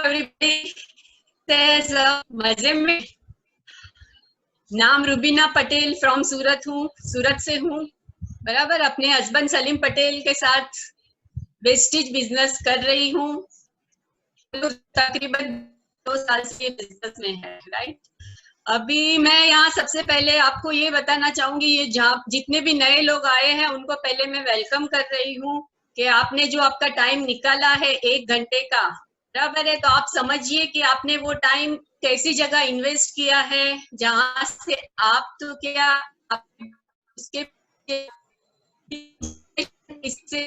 Everybody, मजे में। नाम रुबीना पटेल फ्रॉम सूरत हूँ, सूरत से हूँ बराबर। अपने हस्बैंड सलीम पटेल के साथ वेस्टेज बिजनेस कर रही हूँ। तकरीबन 2 साल से बिजनेस में है, राइट। अभी मैं यहाँ सबसे पहले आपको ये बताना चाहूंगी, ये जहाँ जितने भी नए लोग आए हैं उनको पहले मैं वेलकम कर रही हूँ कि आपने जो आपका टाइम निकाला है 1 घंटे का, बराबर है, तो आप समझिए कि आपने वो टाइम कैसी जगह इन्वेस्ट किया है, जहां से आप तो क्या आप उसके इससे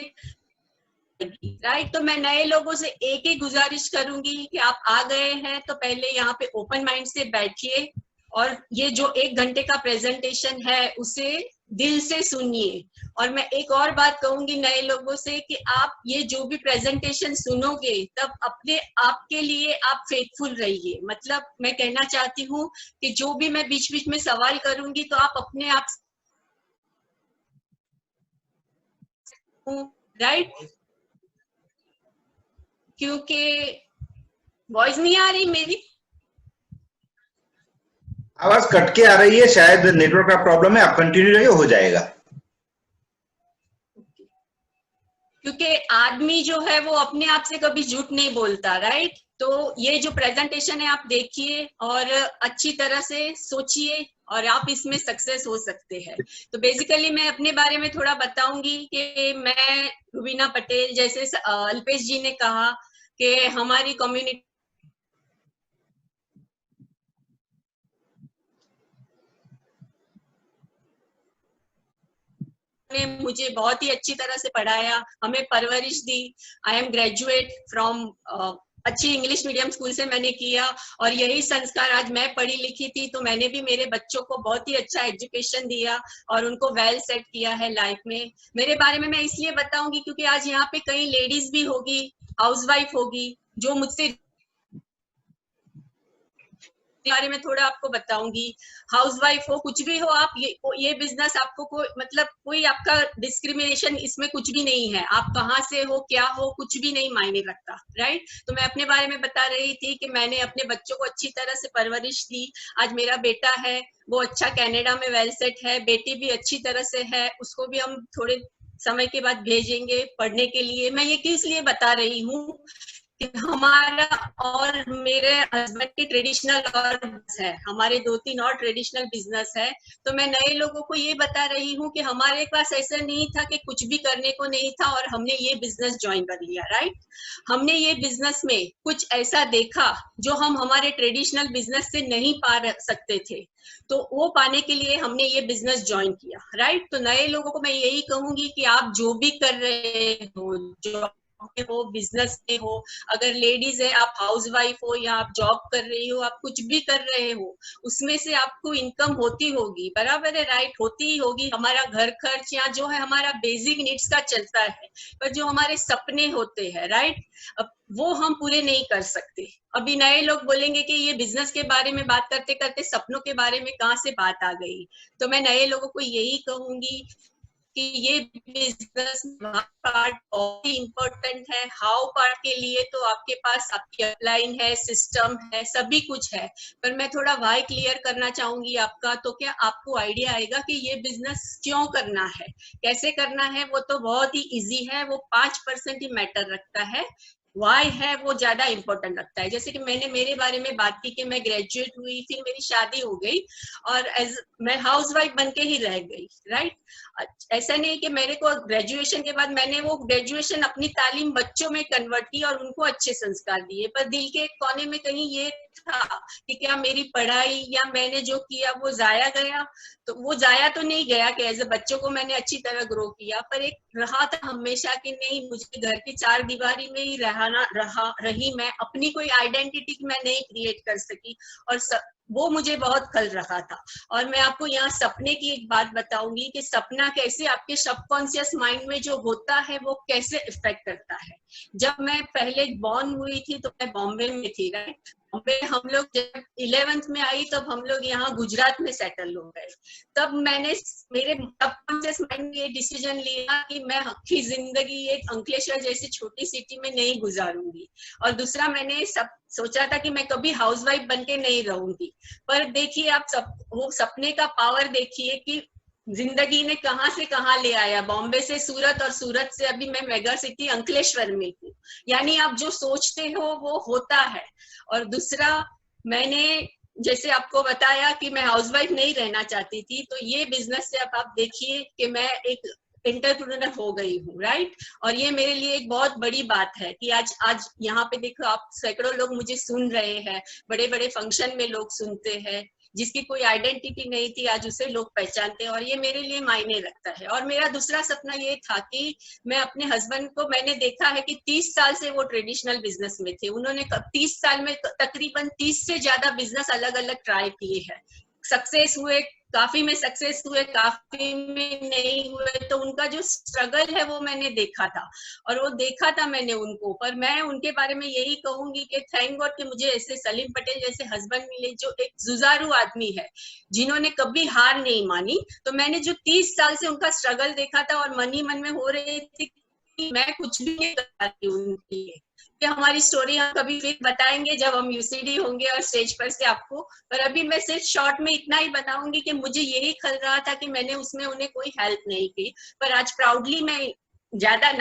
राइट। तो मैं नए लोगों से एक ही गुजारिश करूंगी कि आप आ गए हैं तो पहले यहाँ पे ओपन माइंड से बैठिए और ये जो 1 घंटे का प्रेजेंटेशन है उसे दिल से सुनिए। और मैं एक और बात कहूंगी नए लोगों से कि आप ये जो भी प्रेजेंटेशन सुनोगे तब अपने आप के लिए आप फेथफुल रहिए। मतलब मैं कहना चाहती हूँ कि जो भी मैं बीच बीच में सवाल करूंगी तो आप अपने आप राइट, क्योंकि वॉइस नहीं आ रही मेरी, आवाज कट के आ रही है, शायद नेटवर्क का प्रॉब्लम है। आप कंटिन्यू रहिए, हो जाएगा। क्योंकि आदमी जो है वो अपने आप से कभी झूठ नहीं बोलता, राइट। तो ये जो प्रेजेंटेशन है आप देखिए और अच्छी तरह से सोचिए और आप इसमें सक्सेस हो सकते हैं। तो बेसिकली मैं अपने बारे में थोड़ा बताऊंगी कि मैं रुबीना पटेल, जैसे अल्पेश जी ने कहा कि हमारी कम्युनिटी ने मुझे बहुत ही अच्छी तरह से पढ़ाया, हमें परवरिश दी। आई एम ग्रेजुएट फ्रॉम अच्छी इंग्लिश मीडियम स्कूल से मैंने किया और यही संस्कार आज मैं पढ़ी लिखी थी तो मैंने भी मेरे बच्चों को बहुत ही अच्छा एजुकेशन दिया और उनको वेल सेट किया है लाइफ में। मेरे बारे में मैं इसलिए बताऊंगी क्योंकि आज यहाँ पे कई लेडीज भी होगी, हाउसवाइफ होगी, जो मुझसे बारे में थोड़ा आपको बताऊंगी। हाउसवाइफ हो, कुछ भी हो आप, ये बिजनेस आपको कोई आपका डिस्क्रिमिनेशन इसमें कुछ भी नहीं है। आप कहाँ से हो, क्या हो, कुछ भी नहीं मायने रखता, राइट। तो मैं अपने बारे में बता रही थी कि मैंने अपने बच्चों को अच्छी तरह से परवरिश दी। आज मेरा बेटा है वो अच्छा कनाडा में वेल सेट है, बेटी भी अच्छी तरह से है, उसको भी हम थोड़े समय के बाद भेजेंगे पढ़ने के लिए। मैं ये किस लिए बता रही हूँ, हमारा और मेरे हस्बैंड की ट्रेडिशनल और है, हमारे 2-3 और ट्रेडिशनल बिजनेस है। तो मैं नए लोगों को ये बता रही हूँ कि हमारे पास ऐसा नहीं था कि कुछ भी करने को नहीं था और हमने ये बिजनेस ज्वाइन कर लिया, राइट। हमने ये बिजनेस में कुछ ऐसा देखा जो हम हमारे ट्रेडिशनल बिजनेस से नहीं पा सकते थे, तो वो पाने के लिए हमने ये बिजनेस ज्वाइन किया, राइट। तो नए लोगों को मैं यही कहूंगी कि आप जो भी कर रहे हो, जो हो, बिजनेस में हो, अगर लेडीज है, आप हाउसवाइफ हो या आप जॉब कर रही हो, आप कुछ भी कर रहे हो, उसमें से आपको इनकम होती होगी, बराबर है, राइट, होती ही होगी। हमारा घर खर्च या जो है हमारा बेसिक नीड्स का चलता है, पर जो हमारे सपने होते हैं, राइट, अब वो हम पूरे नहीं कर सकते। अभी नए लोग बोलेंगे कि ये बिजनेस के बारे में बात करते करते सपनों के बारे में कहाँ से बात आ गई। तो मैं नए लोगों को यही कहूंगी कि ये बिजनेस पार्ट बहुत ही इम्पोर्टेंट है। हाउ पार्ट के लिए तो आपके पास आपकी अपलाइन है, सिस्टम है, सभी कुछ है, पर मैं थोड़ा वाई क्लियर करना चाहूंगी आपका, तो क्या आपको आइडिया आएगा कि ये बिजनेस क्यों करना है, कैसे करना है। वो तो बहुत ही इजी है, वो 5% ही मैटर रखता है, वाई है वो ज्यादा इंपॉर्टेंट रखता है। जैसे कि मैंने मेरे बारे में बात की कि मैं ग्रेजुएट हुई, फिर मेरी शादी हो गई और मैं हाउसवाइफ बन के ही रह गई, राइट। ऐसा नहीं कि मेरे को ग्रेजुएशन के बाद मैंने वो ग्रेजुएशन अपनी तालीम बच्चों में कन्वर्ट की और उनको अच्छे संस्कार दिए, पर दिल के कोने में कहीं ये था कि क्या मेरी पढ़ाई या मैंने जो किया वो जाया गया। तो वो जाया तो नहीं गया कि एज ए बच्चों को मैंने अच्छी तरह ग्रो किया, पर एक रहा था हमेशा कि नहीं, मुझे घर की 4 दीवारी में ही रही मैं, अपनी कोई आइडेंटिटी मैं नहीं क्रिएट कर सकी और वो मुझे बहुत खल रहा था। और मैं आपको यहाँ सपने की एक बात बताऊंगी कि सपना कैसे आपके सबकॉन्शियस माइंड में जो होता है वो कैसे इफेक्ट करता है। जब मैं पहले बॉर्न हुई थी तो मैं बॉम्बे में थी, राइट। बॉम्बे हम लोग जब 11th में आई तब हम लोग यहाँ गुजरात में सेटल हो गए। तब मैंने मेरे सबकॉन्शियस माइंड में ये डिसीजन लिया कि मैं आखिरी जिंदगी एक अंकलेश्वर जैसी छोटी सिटी में नहीं गुजारूंगी। और दूसरा मैंने सब सोचा था कि मैं कभी हाउसवाइफ बन के नहीं रहूंगी, पर देखिए आप सब वो सपने का पावर देखिए कि जिंदगी ने कहां से कहां ले आया, बॉम्बे से सूरत और सूरत से अभी मैं मेगा सिटी अंकलेश्वर में हूँ। यानी आप जो सोचते हो वो होता है। और दूसरा, मैंने जैसे आपको बताया कि मैं हाउसवाइफ नहीं रहना चाहती थी, तो ये बिजनेस से अब आप देखिए कि मैं एक एंटरप्रेन्योर हो गई हूँ, राइट। और ये मेरे लिए एक बहुत बड़ी बात है कि आज आज यहाँ पे देखो आप सैकड़ों लोग मुझे सुन रहे हैं, बड़े बड़े फंक्शन में लोग सुनते हैं, जिसकी कोई आइडेंटिटी नहीं थी आज उसे लोग पहचानते हैं, और ये मेरे लिए मायने रखता है। और मेरा दूसरा सपना ये था कि मैं अपने हस्बैंड को, मैंने देखा है कि 30 साल से वो ट्रेडिशनल बिजनेस में थे, उन्होंने 30 साल में तकरीबन 30 से ज्यादा बिजनेस अलग अलग ट्राई किए हैं, सक्सेस हुए, काफी में सक्सेस हुए, काफी में नहीं हुए, तो उनका जो स्ट्रगल है वो मैंने देखा था, और वो देखा था मैंने उनको। पर मैं उनके बारे में यही कहूंगी कि थैंक गॉड कि मुझे ऐसे सलीम पटेल जैसे हस्बैंड मिले, जो एक जुझारू आदमी है, जिन्होंने कभी हार नहीं मानी। तो मैंने जो 30 साल से उनका स्ट्रगल देखा था, और मन ही मन में हो रही थी कि मैं कुछ भी नहीं कर पाती उनके लिए। कि हमारी स्टोरी हम कभी फिर बताएंगे जब हम यूसीडी होंगे और स्टेज पर से आपको, पर अभी मैं सिर्फ शॉर्ट में इतना ही बताऊंगी कि मुझे यही खल रहा था कि मैंने उसमें उन्हें कोई हेल्प नहीं की, पर आज प्राउडली मैं ज्यादा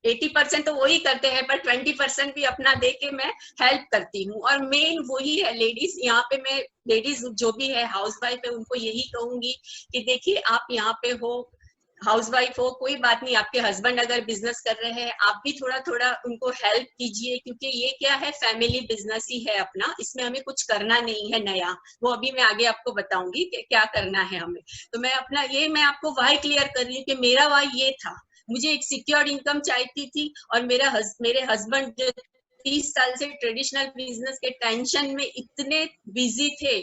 80% तो वही करते हैं, पर 20% भी अपना दे के मैं हेल्प करती हूँ। और मेन वही है लेडीज, यहाँ पे मैं लेडीज जो भी है हाउस वाइफ है उनको यही कहूंगी कि देखिए आप यहाँ पे हो, हाउसवाइफ हो, कोई बात नहीं, आपके हस्बैंड अगर बिजनेस कर रहे हैं आप भी थोड़ा थोड़ा उनको हेल्प कीजिए, क्योंकि ये क्या है, फैमिली बिजनेस ही है अपना, इसमें हमें कुछ करना नहीं है नया, वो अभी मैं आगे आपको बताऊंगी कि क्या करना है हमें। तो मैं अपना ये मैं आपको वाई क्लियर कर रही हूँ कि मेरा वाई ये था, मुझे एक सिक्योर्ड इनकम चाहती थी, और मेरे हस्बैंड जो 30 साल से ट्रेडिशनल बिजनेस के टेंशन में इतने बिजी थे,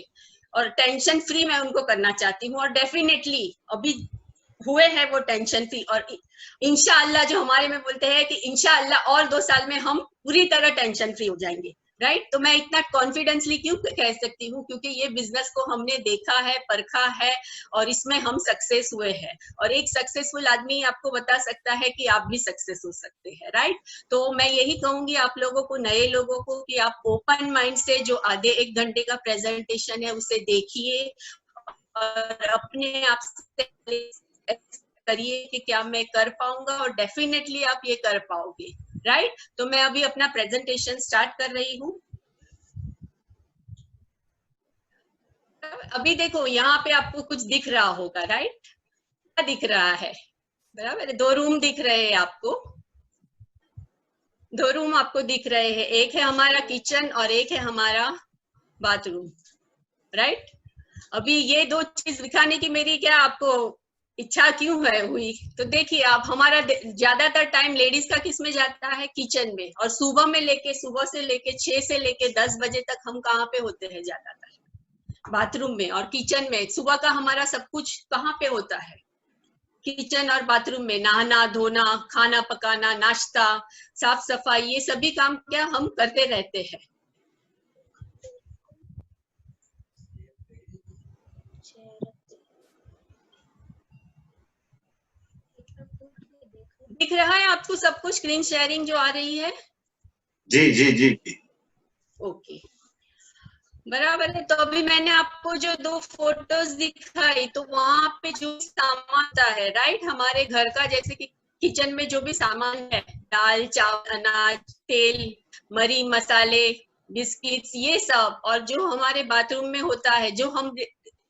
और टेंशन फ्री मैं उनको करना चाहती हूँ, और डेफिनेटली अभी हुए हैं वो टेंशन फ्री। और इंशाअल्लाह जो हमारे में बोलते हैं कि इंशाअल्लाह और 2 साल में हम पूरी तरह टेंशन फ्री हो जाएंगे, राइट। तो मैं इतना कॉन्फिडेंसली क्यों कह सकती हूँ, क्योंकि ये बिजनेस को हमने देखा है, परखा है, और इसमें हम सक्सेस हुए हैं, और एक सक्सेसफुल आदमी आपको बता सकता है कि आप भी सक्सेस हो सकते हैं, राइट। तो मैं यही कहूंगी आप लोगों को, नए लोगों को, कि आप ओपन माइंड से जो आधे 1 घंटे का प्रेजेंटेशन है उसे देखिए, और अपने आप से करिए कि क्या मैं कर पाऊंगा, और डेफिनेटली आप ये कर पाओगे, राइट। तो मैं अभी अपना प्रेजेंटेशन स्टार्ट कर रही हूँ। अभी देखो यहाँ पे आपको कुछ दिख रहा होगा, राइट, क्या दिख रहा है, बराबर, 2 रूम दिख रहे हैं आपको, 2 रूम आपको दिख रहे हैं, एक है हमारा किचन और एक है हमारा बाथरूम, राइट। अभी ये 2 चीज दिखाने की मेरी क्या आपको इच्छा क्यों है हुई, तो देखिए आप, हमारा ज्यादातर टाइम लेडीज का किस में जाता है, किचन में, और सुबह से लेके 6 से लेके 10 बजे तक हम कहाँ पे होते हैं, ज्यादातर बाथरूम में और किचन में। सुबह का हमारा सब कुछ कहाँ पे होता है, किचन और बाथरूम में, नहाना धोना, खाना पकाना, नाश्ता, साफ सफाई, ये सभी काम क्या हम करते रहते हैं। दिख रहा है आपको सब कुछ, स्क्रीन शेयरिंग जो आ रही है? जी जी जी जी। ओके, बराबर है। तो अभी मैंने आपको जो 2 फोटोज दिखाई, तो वहां पे जो सामान था है, राइट, हमारे घर का, जैसे कि किचन में जो भी सामान है, दाल चावल अनाज तेल मरी मसाले बिस्किट्स, ये सब, और जो हमारे बाथरूम में होता है, जो हम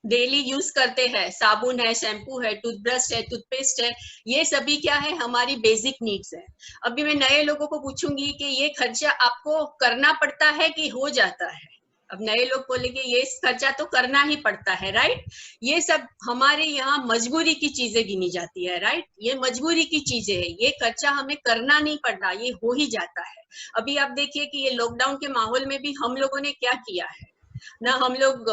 डेली यूज करते हैं, साबुन है, शैम्पू है, टूथब्रश है, टूथपेस्ट है, ये सभी क्या है, हमारी बेसिक नीड्स है। अभी मैं नए लोगों को पूछूंगी कि ये खर्चा आपको करना पड़ता है कि हो जाता है। अब नए लोग बोलेंगे ये खर्चा तो करना ही पड़ता है, राइट। ये सब हमारे यहाँ मजबूरी की चीजें गिनी जाती है, राइट, ये मजबूरी की चीजें है, ये खर्चा हमें करना नहीं पड़ता, ये हो ही जाता है। अभी आप देखिए कि ये लॉकडाउन के माहौल में भी हम लोगों ने क्या किया है, ना हम लोग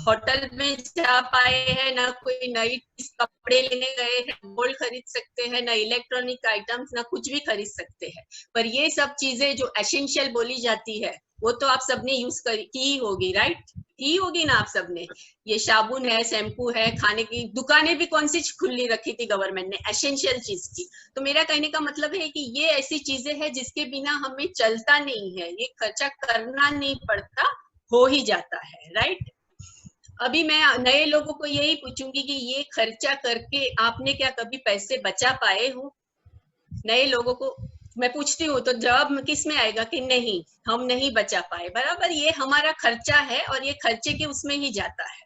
होटल में जा पाए हैं, ना कोई नई कपड़े लेने गए हैं, गोल्ड खरीद सकते हैं, ना इलेक्ट्रॉनिक आइटम्स, ना कुछ भी खरीद सकते हैं। पर ये सब चीजें जो एसेंशियल बोली जाती है, वो तो आप सबने यूज की होगी, राइट? की होगी ना आप सबने। ये साबुन है, शैम्पू है, खाने की दुकानें भी कौन सी खुली रखी थी गवर्नमेंट ने, एसेंशियल चीज की। तो मेरा कहने का मतलब है कि ये ऐसी चीजें हैं जिसके बिना हमें चलता नहीं है, ये खर्चा करना नहीं पड़ता, हो ही जाता है, राइट? अभी मैं नए लोगों को यही पूछूंगी कि ये खर्चा करके आपने क्या कभी पैसे बचा पाए हो? नए लोगों को मैं पूछती हूँ तो जवाब किस में आएगा कि नहीं, हम नहीं बचा पाए। बराबर, ये हमारा खर्चा है और ये खर्चे के उसमें ही जाता है,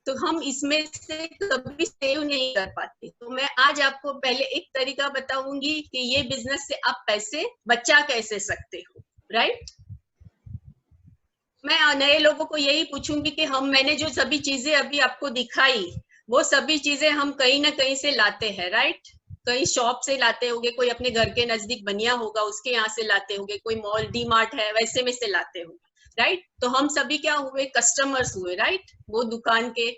तो हम इसमें से कभी सेव नहीं कर पाते। तो मैं आज आपको पहले एक तरीका बताऊंगी कि ये बिजनेस से आप पैसे बचा कैसे सकते हो, राइट? मैं नए लोगों को यही पूछूंगी कि मैंने जो सभी चीजें अभी आपको दिखाई, वो सभी चीजें हम कहीं ना कहीं से लाते हैं, राइट? कहीं शॉप से लाते होंगे, कोई अपने घर के नजदीक बनिया होगा उसके यहाँ से लाते होंगे, कोई मॉल डी मार्ट है वैसे में से लाते होंगे, राइट? तो हम सभी क्या हुए, कस्टमर्स हुए, राइट, वो दुकान के।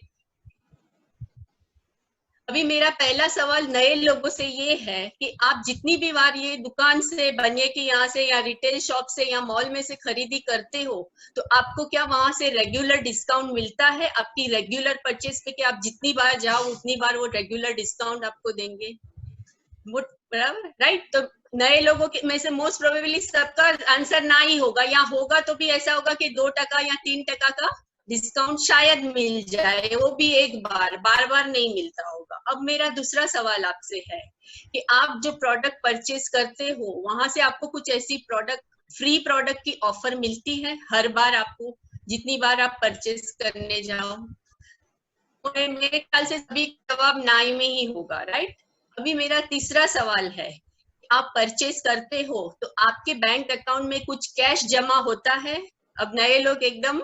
अभी मेरा पहला सवाल नए लोगों से ये है कि आप जितनी भी बार ये दुकान से, बनिए के यहाँ से या रिटेल शॉप से या मॉल में से खरीदी करते हो, तो आपको क्या वहां से रेगुलर डिस्काउंट मिलता है आपकी रेगुलर परचेज पे, कि आप जितनी बार जाओ उतनी बार वो रेगुलर डिस्काउंट आपको देंगे? बराबर, राइट? तो नए लोगों के में से मोस्ट प्रोबेबली सबका आंसर ना ही होगा, या होगा तो भी ऐसा होगा कि 2% या 3% का डिस्काउंट शायद मिल जाए, वो भी एक बार, बार बार नहीं मिलता होगा। अब मेरा दूसरा सवाल आपसे है कि आप जो प्रोडक्ट परचेज करते हो वहां से आपको कुछ ऐसी फ्री प्रोडक्ट की ऑफर मिलती है हर बार आपको, जितनी बार आप परचेज करने जाओ? मेरे ख्याल से सभी जवाब ना में ही होगा, राइट? अभी मेरा तीसरा सवाल है, आप परचेज करते हो तो आपके बैंक अकाउंट में कुछ कैश जमा होता है? अब नए लोग एकदम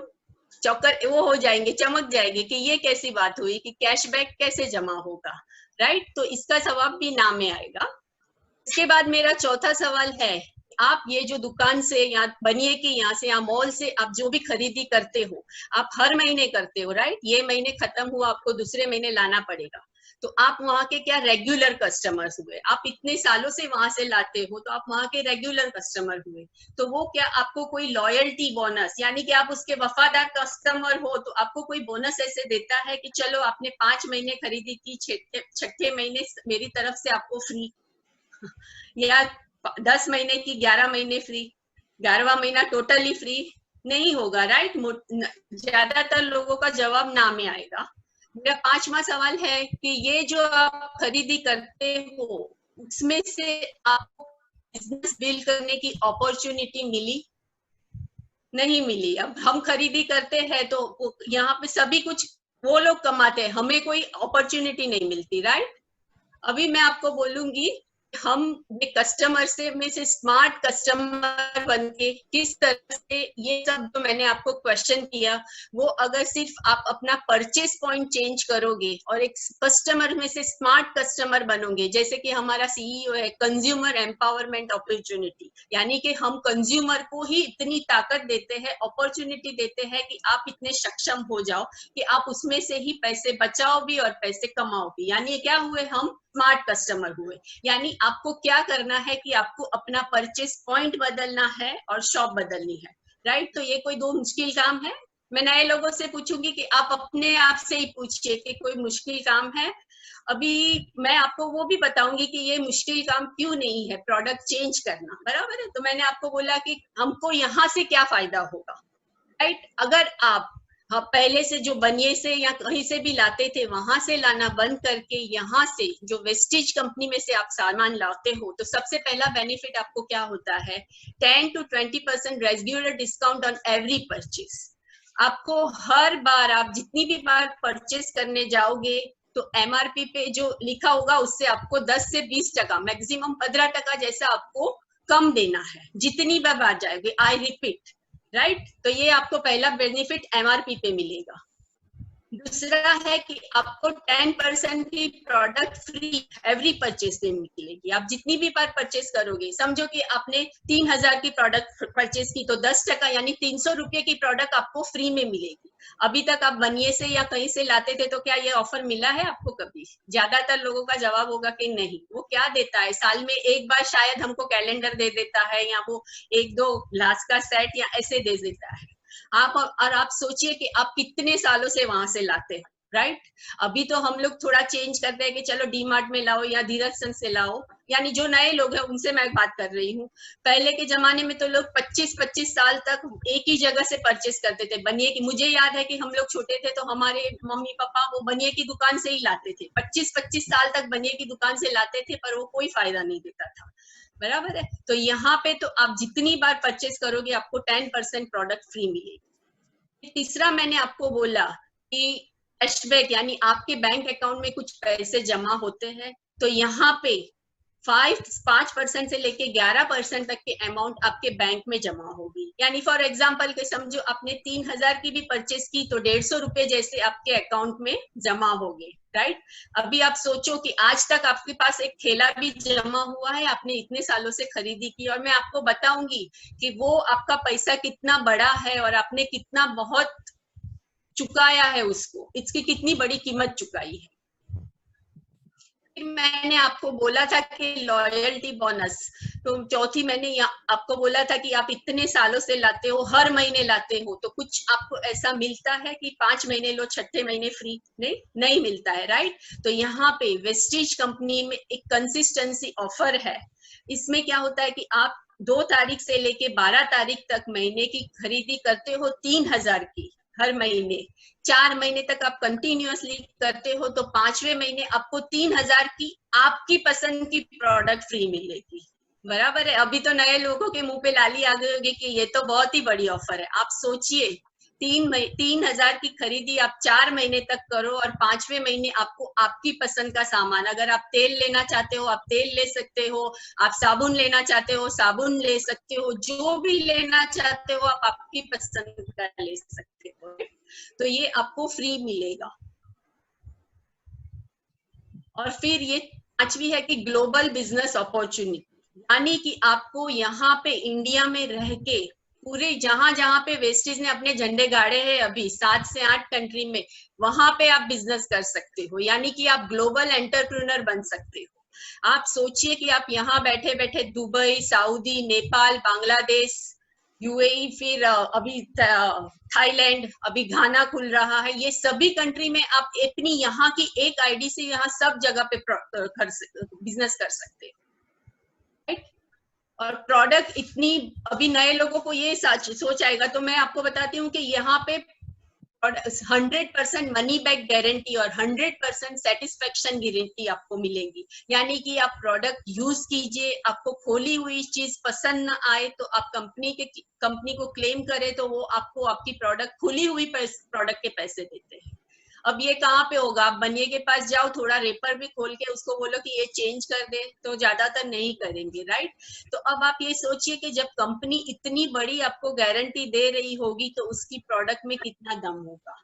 चौकर वो हो जाएंगे, चमक जाएंगे कि ये कैसी बात हुई कि कैशबैक कैसे जमा होगा, राइट? तो इसका जवाब भी ना में आएगा। इसके बाद मेरा चौथा सवाल है, आप ये जो दुकान से या बनिए की यहाँ से या मॉल से आप जो भी खरीदी करते हो, आप हर महीने करते हो, राइट? ये महीने खत्म हुआ, आपको दूसरे महीने लाना पड़ेगा, तो आप वहां के क्या रेगुलर कस्टमर्स हुए। आप इतने सालों से वहां से लाते हो तो आप वहां के रेगुलर कस्टमर हुए। तो वो क्या आपको कोई लॉयल्टी बोनस, यानी कि आप उसके वफादार कस्टमर हो तो आपको कोई बोनस ऐसे देता है कि चलो आपने 5 महीने खरीदी की, छठे महीने मेरी तरफ से आपको फ्री, या 10 महीने की 11 महीने फ्री, 11वां महीना टोटली फ्री? नहीं होगा, राइट? ज्यादातर लोगों का जवाब ना में आएगा। मेरा 5वां सवाल है कि ये जो आप खरीदी करते हो उसमें से आपको बिजनेस बिल्ड करने की अपॉर्चुनिटी मिली? नहीं मिली। अब हम खरीदी करते हैं तो यहाँ पे सभी कुछ वो लोग कमाते हैं, हमें कोई अपॉर्चुनिटी नहीं मिलती, राइट? अभी मैं आपको बोलूंगी हम कस्टमर से में से स्मार्ट कस्टमर बन के किस तरह से ये सब जो मैंने आपको क्वेश्चन किया, वो अगर सिर्फ आप अपना परचेस पॉइंट चेंज करोगे और एक कस्टमर में से स्मार्ट कस्टमर बनोगे, जैसे कि हमारा सीईओ है कंज्यूमर एम्पावरमेंट अपॉर्चुनिटी, यानी कि हम कंज्यूमर को ही इतनी ताकत देते हैं, अपॉर्चुनिटी देते हैं कि आप इतने सक्षम हो जाओ कि आप उसमें से ही पैसे बचाओ भी और पैसे कमाओ भी, यानी क्या हुए, हम स्मार्ट कस्टमर हुए। यानी आपको क्या करना है कि आपको अपना परचेस पॉइंट बदलना है और शॉप बदलनी है, राइट? तो ये कोई दो मुश्किल काम है? मैं नए लोगों से पूछूंगी कि आप अपने आप से ही पूछिए कि कोई मुश्किल काम है? अभी मैं आपको वो भी बताऊंगी कि ये मुश्किल काम क्यों नहीं है, प्रोडक्ट चेंज करना, बराबर है? तो मैंने आपको बोला कि हमको यहाँ से क्या फायदा होगा, राइट? अगर आप पहले से जो बनिए से या कहीं से भी लाते थे वहां से लाना बंद करके यहाँ से जो वेस्टेज कंपनी में से आप सामान लाते हो, तो सबसे पहला बेनिफिट आपको क्या होता है, 10 to 20% regular discount on every purchase. आपको हर बार आप जितनी भी बार परचेज करने जाओगे तो एमआरपी पे जो लिखा होगा उससे आपको 10 से 20%, मैक्सिमम 15% जैसा आपको कम देना है जितनी बार जाओगे। I repeat, right? तो ये आपको पहला बेनिफिट एमआरपी पे मिलेगा। दूसरा है कि आपको 10% की प्रोडक्ट फ्री एवरी परचेज पे मिलेगी। आप जितनी भी बार परचेज करोगे, समझो कि आपने 3000 की प्रोडक्ट परचेज की तो 10% यानी 300 रुपए की प्रोडक्ट आपको फ्री में मिलेगी। अभी तक आप बनिए से या कहीं से लाते थे तो क्या ये ऑफर मिला है आपको कभी? ज्यादातर लोगों का जवाब होगा कि नहीं। वो क्या देता है, साल में एक बार शायद हमको कैलेंडर दे देता है, या वो एक दो ग्लास का सेट या ऐसे दे देता है। आप सोचिए कि आप कितने सालों से वहां से लाते हैं, राइट? अभी तो हम लोग थोड़ा चेंज करते हैं कि चलो डी मार्ट में लाओ या धीरज सन से लाओ, यानी जो नए लोग हैं उनसे मैं बात कर रही हूँ। पहले के जमाने में तो लोग 25-25 साल तक एक ही जगह से परचेस करते थे। बनिए की, मुझे याद है कि हम लोग छोटे थे तो हमारे मम्मी पापा वो बनिए की दुकान से ही लाते थे। 25-25 साल तक बनिए की दुकान से लाते थे, पर वो कोई फायदा नहीं देता था। बराबर है? तो यहाँ पे तो आप जितनी बार परचेस करोगे आपको 10% प्रोडक्ट फ्री मिलेगी। तीसरा मैंने आपको बोला कि कैशबैक, यानी आपके बैंक अकाउंट में कुछ पैसे जमा होते हैं, तो यहाँ पे 5% से लेके 11% तक के अमाउंट आपके बैंक में जमा होगी। यानी फॉर एग्जांपल के समझो आपने 3000 की भी परचेस की तो 150 रुपए जैसे आपके अकाउंट में जमा होंगे, राइट? अभी आप सोचो कि आज तक आपके पास एक थैला भी जमा हुआ है, आपने इतने सालों से खरीदी की, और मैं आपको बताऊंगी कि वो आपका पैसा कितना बड़ा है और आपने कितना बहुत चुकाया है उसको, इसकी कितनी बड़ी कीमत चुकाई है। मैंने आपको बोला था कि लॉयल्टी बोनस, तो चौथी मैंने आपको बोला था कि आप इतने सालों से लाते हो, हर महीने लाते हो, तो कुछ आपको ऐसा मिलता है कि 5 महीने लो, छठे महीने फ्री? नहीं मिलता है, राइट? तो यहाँ पे वेस्टीज कंपनी में एक कंसिस्टेंसी ऑफर है। इसमें क्या होता है कि आप 2 तारीख से लेके 12 तारीख तक महीने की खरीदी करते हो 3000 की हर महीने, 4 महीने तक आप कंटिन्यूअसली करते हो तो 5वें महीने आपको 3000 की आपकी पसंद की प्रोडक्ट फ्री मिलेगी। बराबर है? अभी तो नए लोगों के मुंह पे लाली आ गई होगी कि ये तो बहुत ही बड़ी ऑफर है। आप सोचिए, 3000 की खरीदी आप 4 महीने तक करो और 5वें महीने आपको आपकी पसंद का सामान, अगर आप तेल लेना चाहते हो आप तेल ले सकते हो, आप साबुन लेना चाहते हो साबुन ले सकते हो, जो भी लेना चाहते हो आप आपकी पसंद का ले सकते हो। तो ये आपको फ्री मिलेगा। और फिर ये 5वीं है कि ग्लोबल बिजनेस अपॉर्चुनिटी, यानी कि आपको यहाँ पे इंडिया में रह के पूरे जहां जहां पे वेस्टीज ने अपने झंडे गाड़े हैं अभी 7 से 8 कंट्री में, वहां पे आप बिजनेस कर सकते हो, यानी कि आप ग्लोबल एंटरप्रेन्योर बन सकते हो। आप सोचिए कि आप यहाँ बैठे बैठे Dubai, Saudi, Nepal, Bangladesh, UAE, फिर अभी थाईलैंड, अभी घाना खुल रहा है, ये सभी कंट्री में आप अपनी यहाँ की एक आईडी से यहाँ सब जगह पे बिजनेस कर सकते हो, राइट? और प्रोडक्ट इतनी, अभी नए लोगों को ये सोच आएगा, तो मैं आपको बताती हूँ कि यहाँ पे 100% मनी बैक गारंटी और 100% सेटिस्फेक्शन गारंटी आपको मिलेगी। यानी कि आप प्रोडक्ट यूज कीजिए, आपको खोली हुई चीज पसंद ना आए तो आप कंपनी को क्लेम करें तो वो आपको आपकी प्रोडक्ट, खुली हुई प्रोडक्ट के पैसे देते हैं। अब ये कहाँ पे होगा? आप बनिए के पास जाओ, थोड़ा रेपर भी खोल के उसको बोलो कि ये चेंज कर दे, तो ज्यादातर नहीं करेंगे, राइट? तो अब आप ये सोचिए कि जब कंपनी इतनी बड़ी आपको गारंटी दे रही होगी तो उसकी प्रोडक्ट में कितना दम होगा,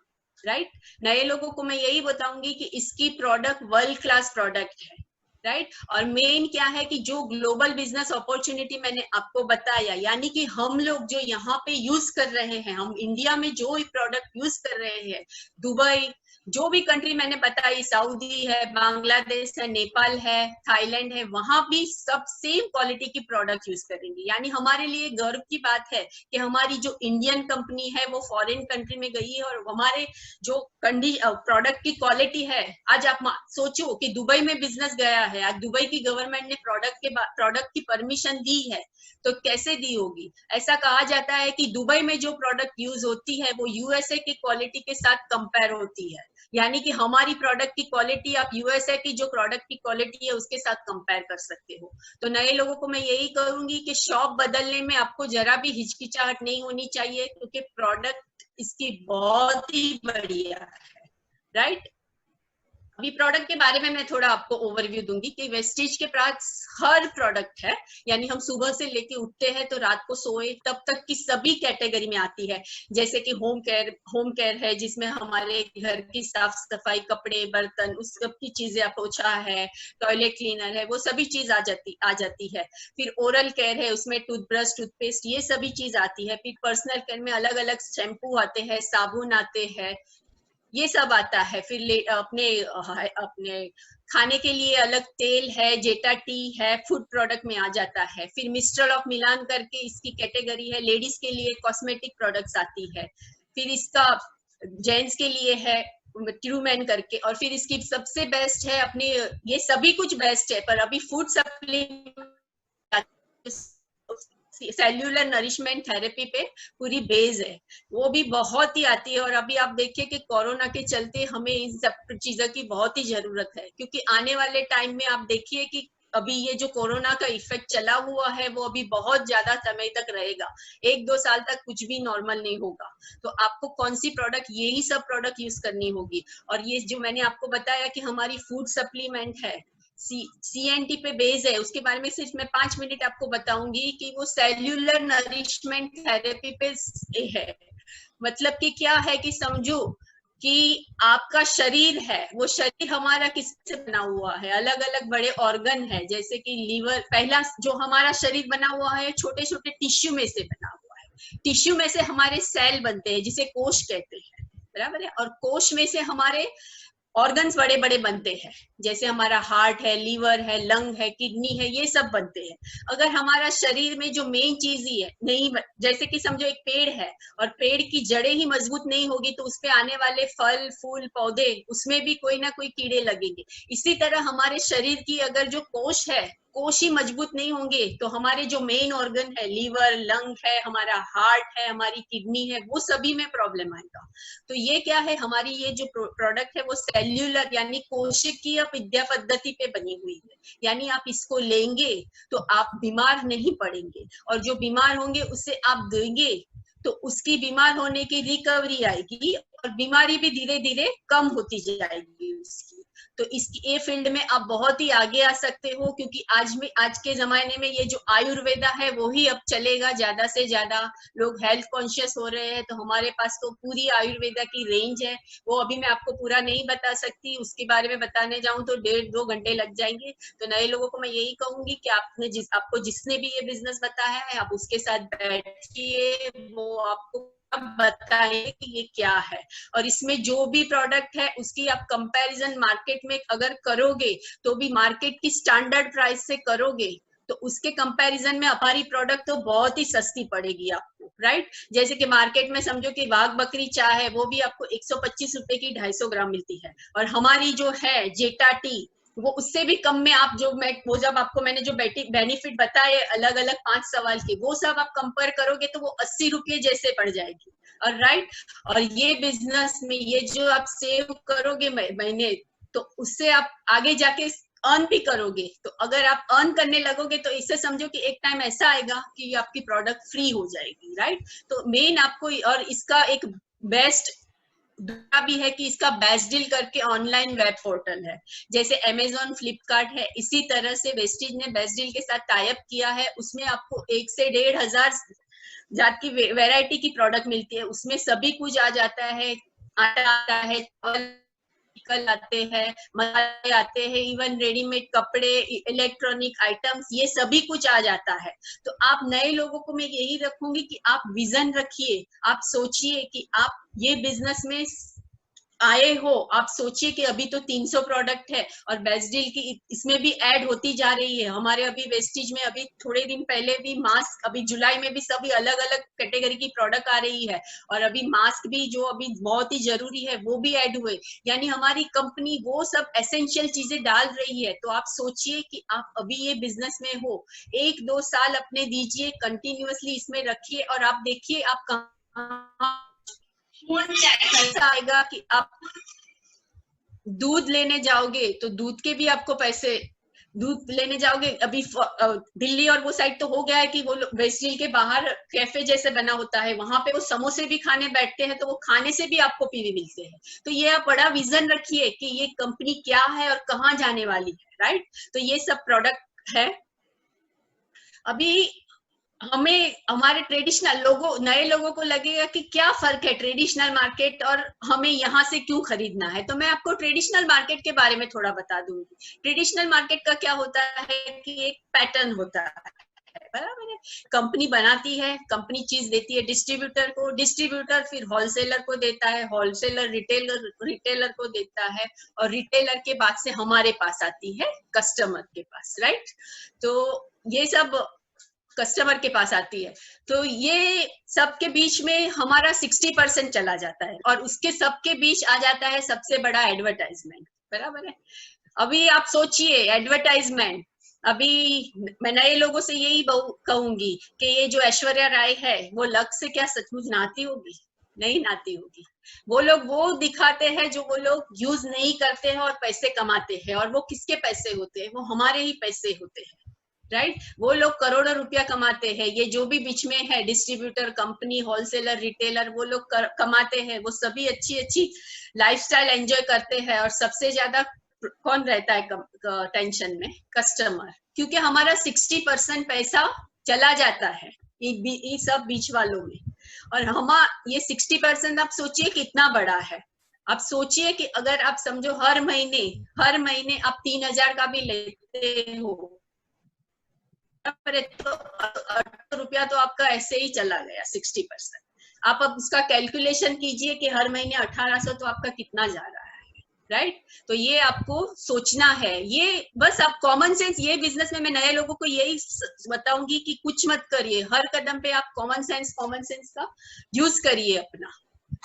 राइट? नए लोगों को मैं यही बताऊंगी कि इसकी प्रोडक्ट वर्ल्ड क्लास प्रोडक्ट है, राइट? और मेन क्या है कि जो ग्लोबल बिजनेस अपॉर्चुनिटी मैंने आपको बताया, यानी कि हम लोग जो यहाँ पे यूज कर रहे हैं, हम इंडिया में जो प्रोडक्ट यूज कर रहे हैं, दुबई, जो भी कंट्री मैंने बताई, सऊदी है, बांग्लादेश है, नेपाल है, थाईलैंड है, वहां भी सब सेम क्वालिटी की प्रोडक्ट यूज करेंगे। यानी हमारे लिए गर्व की बात है कि हमारी जो इंडियन कंपनी है वो फॉरेन कंट्री में गई है और हमारे जो प्रोडक्ट की क्वालिटी है, आज आप सोचो कि दुबई में बिजनेस गया है, आज दुबई की गवर्नमेंट ने प्रोडक्ट की परमिशन दी है, तो कैसे दी होगी? ऐसा कहा जाता है कि दुबई में जो प्रोडक्ट यूज होती है वो यूएसए की क्वालिटी के साथ कंपेयर होती है, यानी कि हमारी प्रोडक्ट की क्वालिटी आप यूएसए की जो प्रोडक्ट की क्वालिटी है उसके साथ कंपेयर कर सकते हो। तो नए लोगों को मैं यही कहूंगी कि शॉप बदलने में आपको जरा भी हिचकिचाहट नहीं होनी चाहिए, क्योंकि प्रोडक्ट इसकी बहुत ही बढ़िया है, राइट? अभी प्रोडक्ट के बारे में मैं थोड़ा आपको ओवरव्यू दूंगी कि वेस्टीज के पास हर प्रोडक्ट है, यानी हम सुबह से लेके उठते हैं तो रात को सोए तब तक की सभी कैटेगरी में आती है। जैसे कि होम केयर है जिसमें हमारे घर की साफ सफाई, कपड़े, बर्तन, उस सब की चीजें, पोछा है, टॉयलेट क्लीनर है, वो सभी चीज आ जाती है। फिर ओरल केयर है, उसमें टूथब्रश, टूथपेस्ट, ये सभी चीज आती है। फिर पर्सनल केयर में अलग अलग शैम्पू आते हैं, साबुन आते हैं, ये सब आता है। फिर अपने खाने के लिए अलग तेल है, जेटा टी है, फूड प्रोडक्ट में आ जाता है। फिर मिस्टर ऑफ मिलान करके इसकी कैटेगरी है, लेडीज के लिए कॉस्मेटिक प्रोडक्ट्स आती है। फिर इसका जेंट्स के लिए है ट्रूमैन करके। और फिर इसकी सबसे बेस्ट है अपने, ये सभी कुछ बेस्ट है, पर अभी food supplement cellular nourishment therapy पे पूरी बेस है, वो भी बहुत ही आती है। और अभी आप देखिए कि कोरोना के चलते हमें इन सब चीजों की बहुत ही जरूरत है, क्योंकि आने वाले टाइम में आप देखिए कि अभी ये जो कोरोना का इफेक्ट चला हुआ है वो अभी बहुत ज्यादा समय तक रहेगा, 1-2 साल तक कुछ भी नॉर्मल नहीं होगा। तो आपको कौन सी प्रोडक्ट, यही सब प्रोडक्ट यूज करनी होगी। और ये जो मैंने आपको बताया कि हमारी फूड सप्लीमेंट है, CNT पे बेस है, उसके बारे में सिर्फ मैं 5 मिनट आपको बताऊंगी कि वो सेल्यूलर नरिशमेंट थेरेपी पे है। मतलब कि क्या है कि समझो कि आपका शरीर है, वो शरीर हमारा किससे बना हुआ है, अलग अलग बड़े ऑर्गन है, जैसे कि लीवर, पहला जो हमारा शरीर बना हुआ है छोटे छोटे टिश्यू में से बना हुआ है। टिश्यू में से हमारे सेल बनते हैं जिसे कोश कहते हैं, बराबर है। और कोश में से हमारे ऑर्गन्स बड़े बड़े बनते हैं, जैसे हमारा हार्ट है, लीवर है, लंग है, किडनी है, ये सब बनते हैं। अगर हमारा शरीर में जो मेन चीज ही है नहीं, जैसे कि समझो एक पेड़ है और पेड़ की जड़ें ही मजबूत नहीं होगी तो उस पे आने वाले फल फूल पौधे, उसमें भी कोई ना कोई कीड़े लगेंगे। इसी तरह हमारे शरीर की अगर जो कोश है, कोश ही मजबूत नहीं होंगे तो हमारे जो मेन ऑर्गन है, लीवर, लंग है, हमारा हार्ट है, हमारी किडनी है, वो सभी में प्रॉब्लम आएगा। तो ये क्या है, हमारी ये जो प्रोडक्ट है वो सेल्यूलर यानी कोशिकीय विद्या पद्धति पे बनी हुई है, यानी आप इसको लेंगे तो आप बीमार नहीं पड़ेंगे, और जो बीमार होंगे उसे आप देंगे तो उसकी बीमार होने की रिकवरी आएगी और बीमारी भी धीरे धीरे कम होती जाएगी उसकी। तो इसकी ये फील्ड में आप बहुत ही आगे आ सकते हो, क्योंकि आज के जमाने में ये जो आयुर्वेदा है वो ही अब चलेगा, ज्यादा से ज्यादा लोग हेल्थ कॉन्शियस हो रहे हैं। तो हमारे पास तो पूरी आयुर्वेदा की रेंज है, वो अभी मैं आपको पूरा नहीं बता सकती, उसके बारे में बताने जाऊं तो 1.5-2 घंटे लग जाएंगे। तो नए लोगों को मैं यही कहूंगी कि आपको जिसने भी ये बिजनेस बताया है आप उसके साथ बैठिए, वो आपको बताएं कि ये क्या है। और इसमें जो भी प्रोडक्ट है उसकी आप कंपैरिजन मार्केट में अगर करोगे तो भी मार्केट की स्टैंडर्ड प्राइस से करोगे तो उसके कंपैरिजन में हमारी प्रोडक्ट तो बहुत ही सस्ती पड़ेगी आपको, राइट। जैसे कि मार्केट में समझो कि वाघ बकरी चाय है, वो भी आपको 125 रुपए की 250 ग्राम मिलती है, और हमारी जो है जेटा टी वो उससे भी कम में, आप वो जब आपको मैंने जो बेनिफिट बताए अलग अलग 5 सवाल के, वो सब आप कंपेयर करोगे तो वो 80 रुपये जैसे पड़ जाएगी। और राइट, और ये बिजनेस में ये जो आप सेव करोगे महीने, तो उससे आप आगे जाके अर्न भी करोगे। तो अगर आप अर्न करने लगोगे तो इससे समझो कि एक टाइम ऐसा आएगा कि आपकी प्रोडक्ट फ्री हो जाएगी, राइट। तो मेन आपको, और इसका एक बेस्ट दूसरा भी है कि इसका बेस्ट डील करके ऑनलाइन वेब पोर्टल है, जैसे अमेजोन, फ्लिपकार्ट है, इसी तरह से वेस्टीज ने बेस्ट डील के साथ टाई अप किया है। उसमें आपको 1 से 1,500 जात की वैरायटी की प्रोडक्ट मिलती है, उसमें सभी कुछ आ जाता है। आटा आता है, चावल आते हैं, मसाले आते हैं, इवन रेडीमेड कपड़े, इलेक्ट्रॉनिक आइटम्स, ये सभी कुछ आ जाता है। तो आप नए लोगों को मैं यही रखूंगी कि आप विजन रखिए, आप सोचिए कि आप ये बिजनेस में आए हो, आप सोचिए कि अभी तो 300 प्रोडक्ट है और बेस्ट डील की इसमें भी ऐड होती जा रही है। हमारे अभी वेस्टीज में अभी थोड़े दिन पहले भी मास्क, अभी जुलाई में भी सभी अलग अलग कैटेगरी की प्रोडक्ट आ रही है, और अभी मास्क भी जो अभी बहुत ही जरूरी है वो भी ऐड हुए, यानी हमारी कंपनी वो सब एसेंशियल चीजें डाल रही है। तो आप सोचिए कि आप अभी ये बिजनेस में हो, 1-2 साल अपने दीजिए, कंटिन्यूअसली इसमें रखिए, और आप देखिए आप कहाँ ऐसा आएगा कि आप दूध लेने जाओगे तो दूध के भी आपको पैसे दूध लेने जाओगे, अभी दिल्ली और वो साइड तो हो गया है कि वो वेस्ट हिल के बाहर कैफे जैसे बना होता है, वहां पे वो समोसे भी खाने बैठते हैं, तो वो खाने से भी आपको पीवी मिलते हैं। तो ये आप बड़ा विजन रखिए कि ये कंपनी क्या है और कहाँ जाने वाली है, राइट। तो ये सब प्रोडक्ट है। अभी हमें हमारे ट्रेडिशनल लोगों, नए लोगों को लगेगा कि क्या फर्क है ट्रेडिशनल मार्केट और हमें यहाँ से क्यों खरीदना है। तो मैं आपको ट्रेडिशनल मार्केट के बारे में थोड़ा बता दूंगी। ट्रेडिशनल मार्केट का क्या होता है कि एक पैटर्न होता है, बराबर है। कंपनी बनाती है, कंपनी चीज देती है डिस्ट्रीब्यूटर को, डिस्ट्रीब्यूटर फिर होलसेलर को देता है, होलसेलर रिटेलर को देता है, और रिटेलर के बाद से हमारे पास आती है कस्टमर के पास, राइट। तो ये सब कस्टमर के पास आती है। तो ये सबके बीच में हमारा 60% चला जाता है, और उसके सबके बीच आ जाता है सबसे बड़ा एडवर्टाइजमेंट, बराबर है। अभी आप सोचिए एडवर्टाइजमेंट, अभी मैं नए लोगों से यही कहूंगी कि ये जो ऐश्वर्या राय है वो लक से क्या सचमुच नहाती होगी? नहीं नहाती होगी। वो लोग वो दिखाते हैं जो वो लोग यूज नहीं करते हैं और पैसे कमाते हैं, और वो किसके पैसे होते हैं? वो हमारे ही पैसे होते हैं, राइट। वो लोग करोड़ों रुपया कमाते हैं, ये जो भी बीच में है डिस्ट्रीब्यूटर, कंपनी, होलसेलर, रिटेलर, वो लोग कमाते हैं। वो सभी अच्छी अच्छी लाइफस्टाइल एंजॉय करते हैं, और सबसे ज्यादा कौन रहता है टेंशन में? कस्टमर, क्योंकि हमारा 60% पैसा चला जाता है ये सब बीच वालों में। और हम ये 60% आप सोचिए कितना बड़ा है। आप सोचिए कि अगर आप समझो हर महीने आप 3,000 का भी लेते हो, तो 800 रुपया तो आपका ऐसे ही चला गया 60%। आप अब उसका कैलकुलेशन कीजिए कि हर महीने 1800 तो आपका कितना जा रहा है, राइट। तो ये आपको सोचना है। ये बस आप कॉमन सेंस, ये बिजनेस में मैं नए लोगों को यही बताऊंगी कि कुछ मत करिए, हर कदम पे आप कॉमन सेंस का यूज करिए अपना,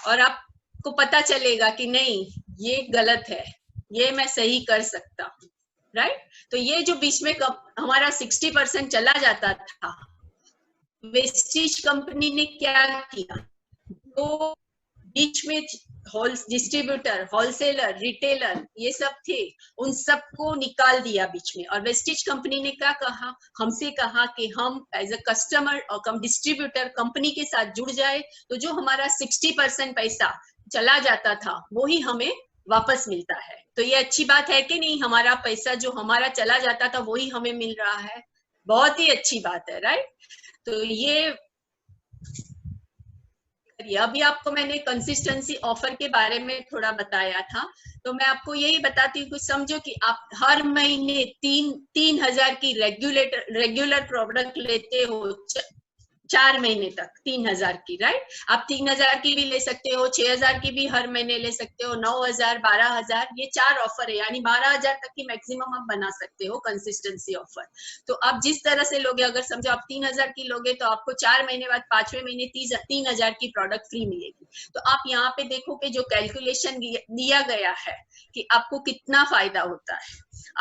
और आपको पता चलेगा कि नहीं ये गलत है, ये मैं सही कर सकता हूँ, राइट। तो ये जो बीच में हमारा 60% चला जाता था, वेस्टिज कंपनी ने क्या किया, तो बीच में डिस्ट्रीब्यूटर, होलसेलर, रिटेलर ये सब थे, उन सबको निकाल दिया बीच में। और वेस्टिज कंपनी ने क्या कहा, हमसे कहा कि हम एज अ कस्टमर और कम डिस्ट्रीब्यूटर कंपनी के साथ जुड़ जाए, तो जो हमारा 60% पैसा चला जाता था वो ही हमें वापस मिलता है। तो ये अच्छी बात है कि नहीं? हमारा पैसा जो हमारा चला जाता था वही हमें मिल रहा है, बहुत ही अच्छी बात है, राइट। तो ये अभी आपको मैंने कंसिस्टेंसी ऑफर के बारे में थोड़ा बताया था, तो मैं आपको यही बताती हूँ कि समझो कि आप हर महीने 3,000 की रेगुलर प्रोडक्ट लेते हो 4 महीने तक, 3,000 की, राइट। आप 3,000 की भी ले सकते हो, 6,000 की भी हर महीने ले सकते हो, 9,000, 12,000, ये 4 ऑफर है, यानी 12,000 तक की मैक्सिमम आप बना सकते हो कंसिस्टेंसी ऑफर। तो आप जिस तरह से लोगे, अगर समझो आप 3,000 की लोगे तो आपको 4 महीने बाद 5वें महीने 3,000 की प्रोडक्ट फ्री मिलेगी। तो आप यहाँ पे देखो कि जो कैलकुलेशन दिया गया है कि आपको कितना फायदा होता है।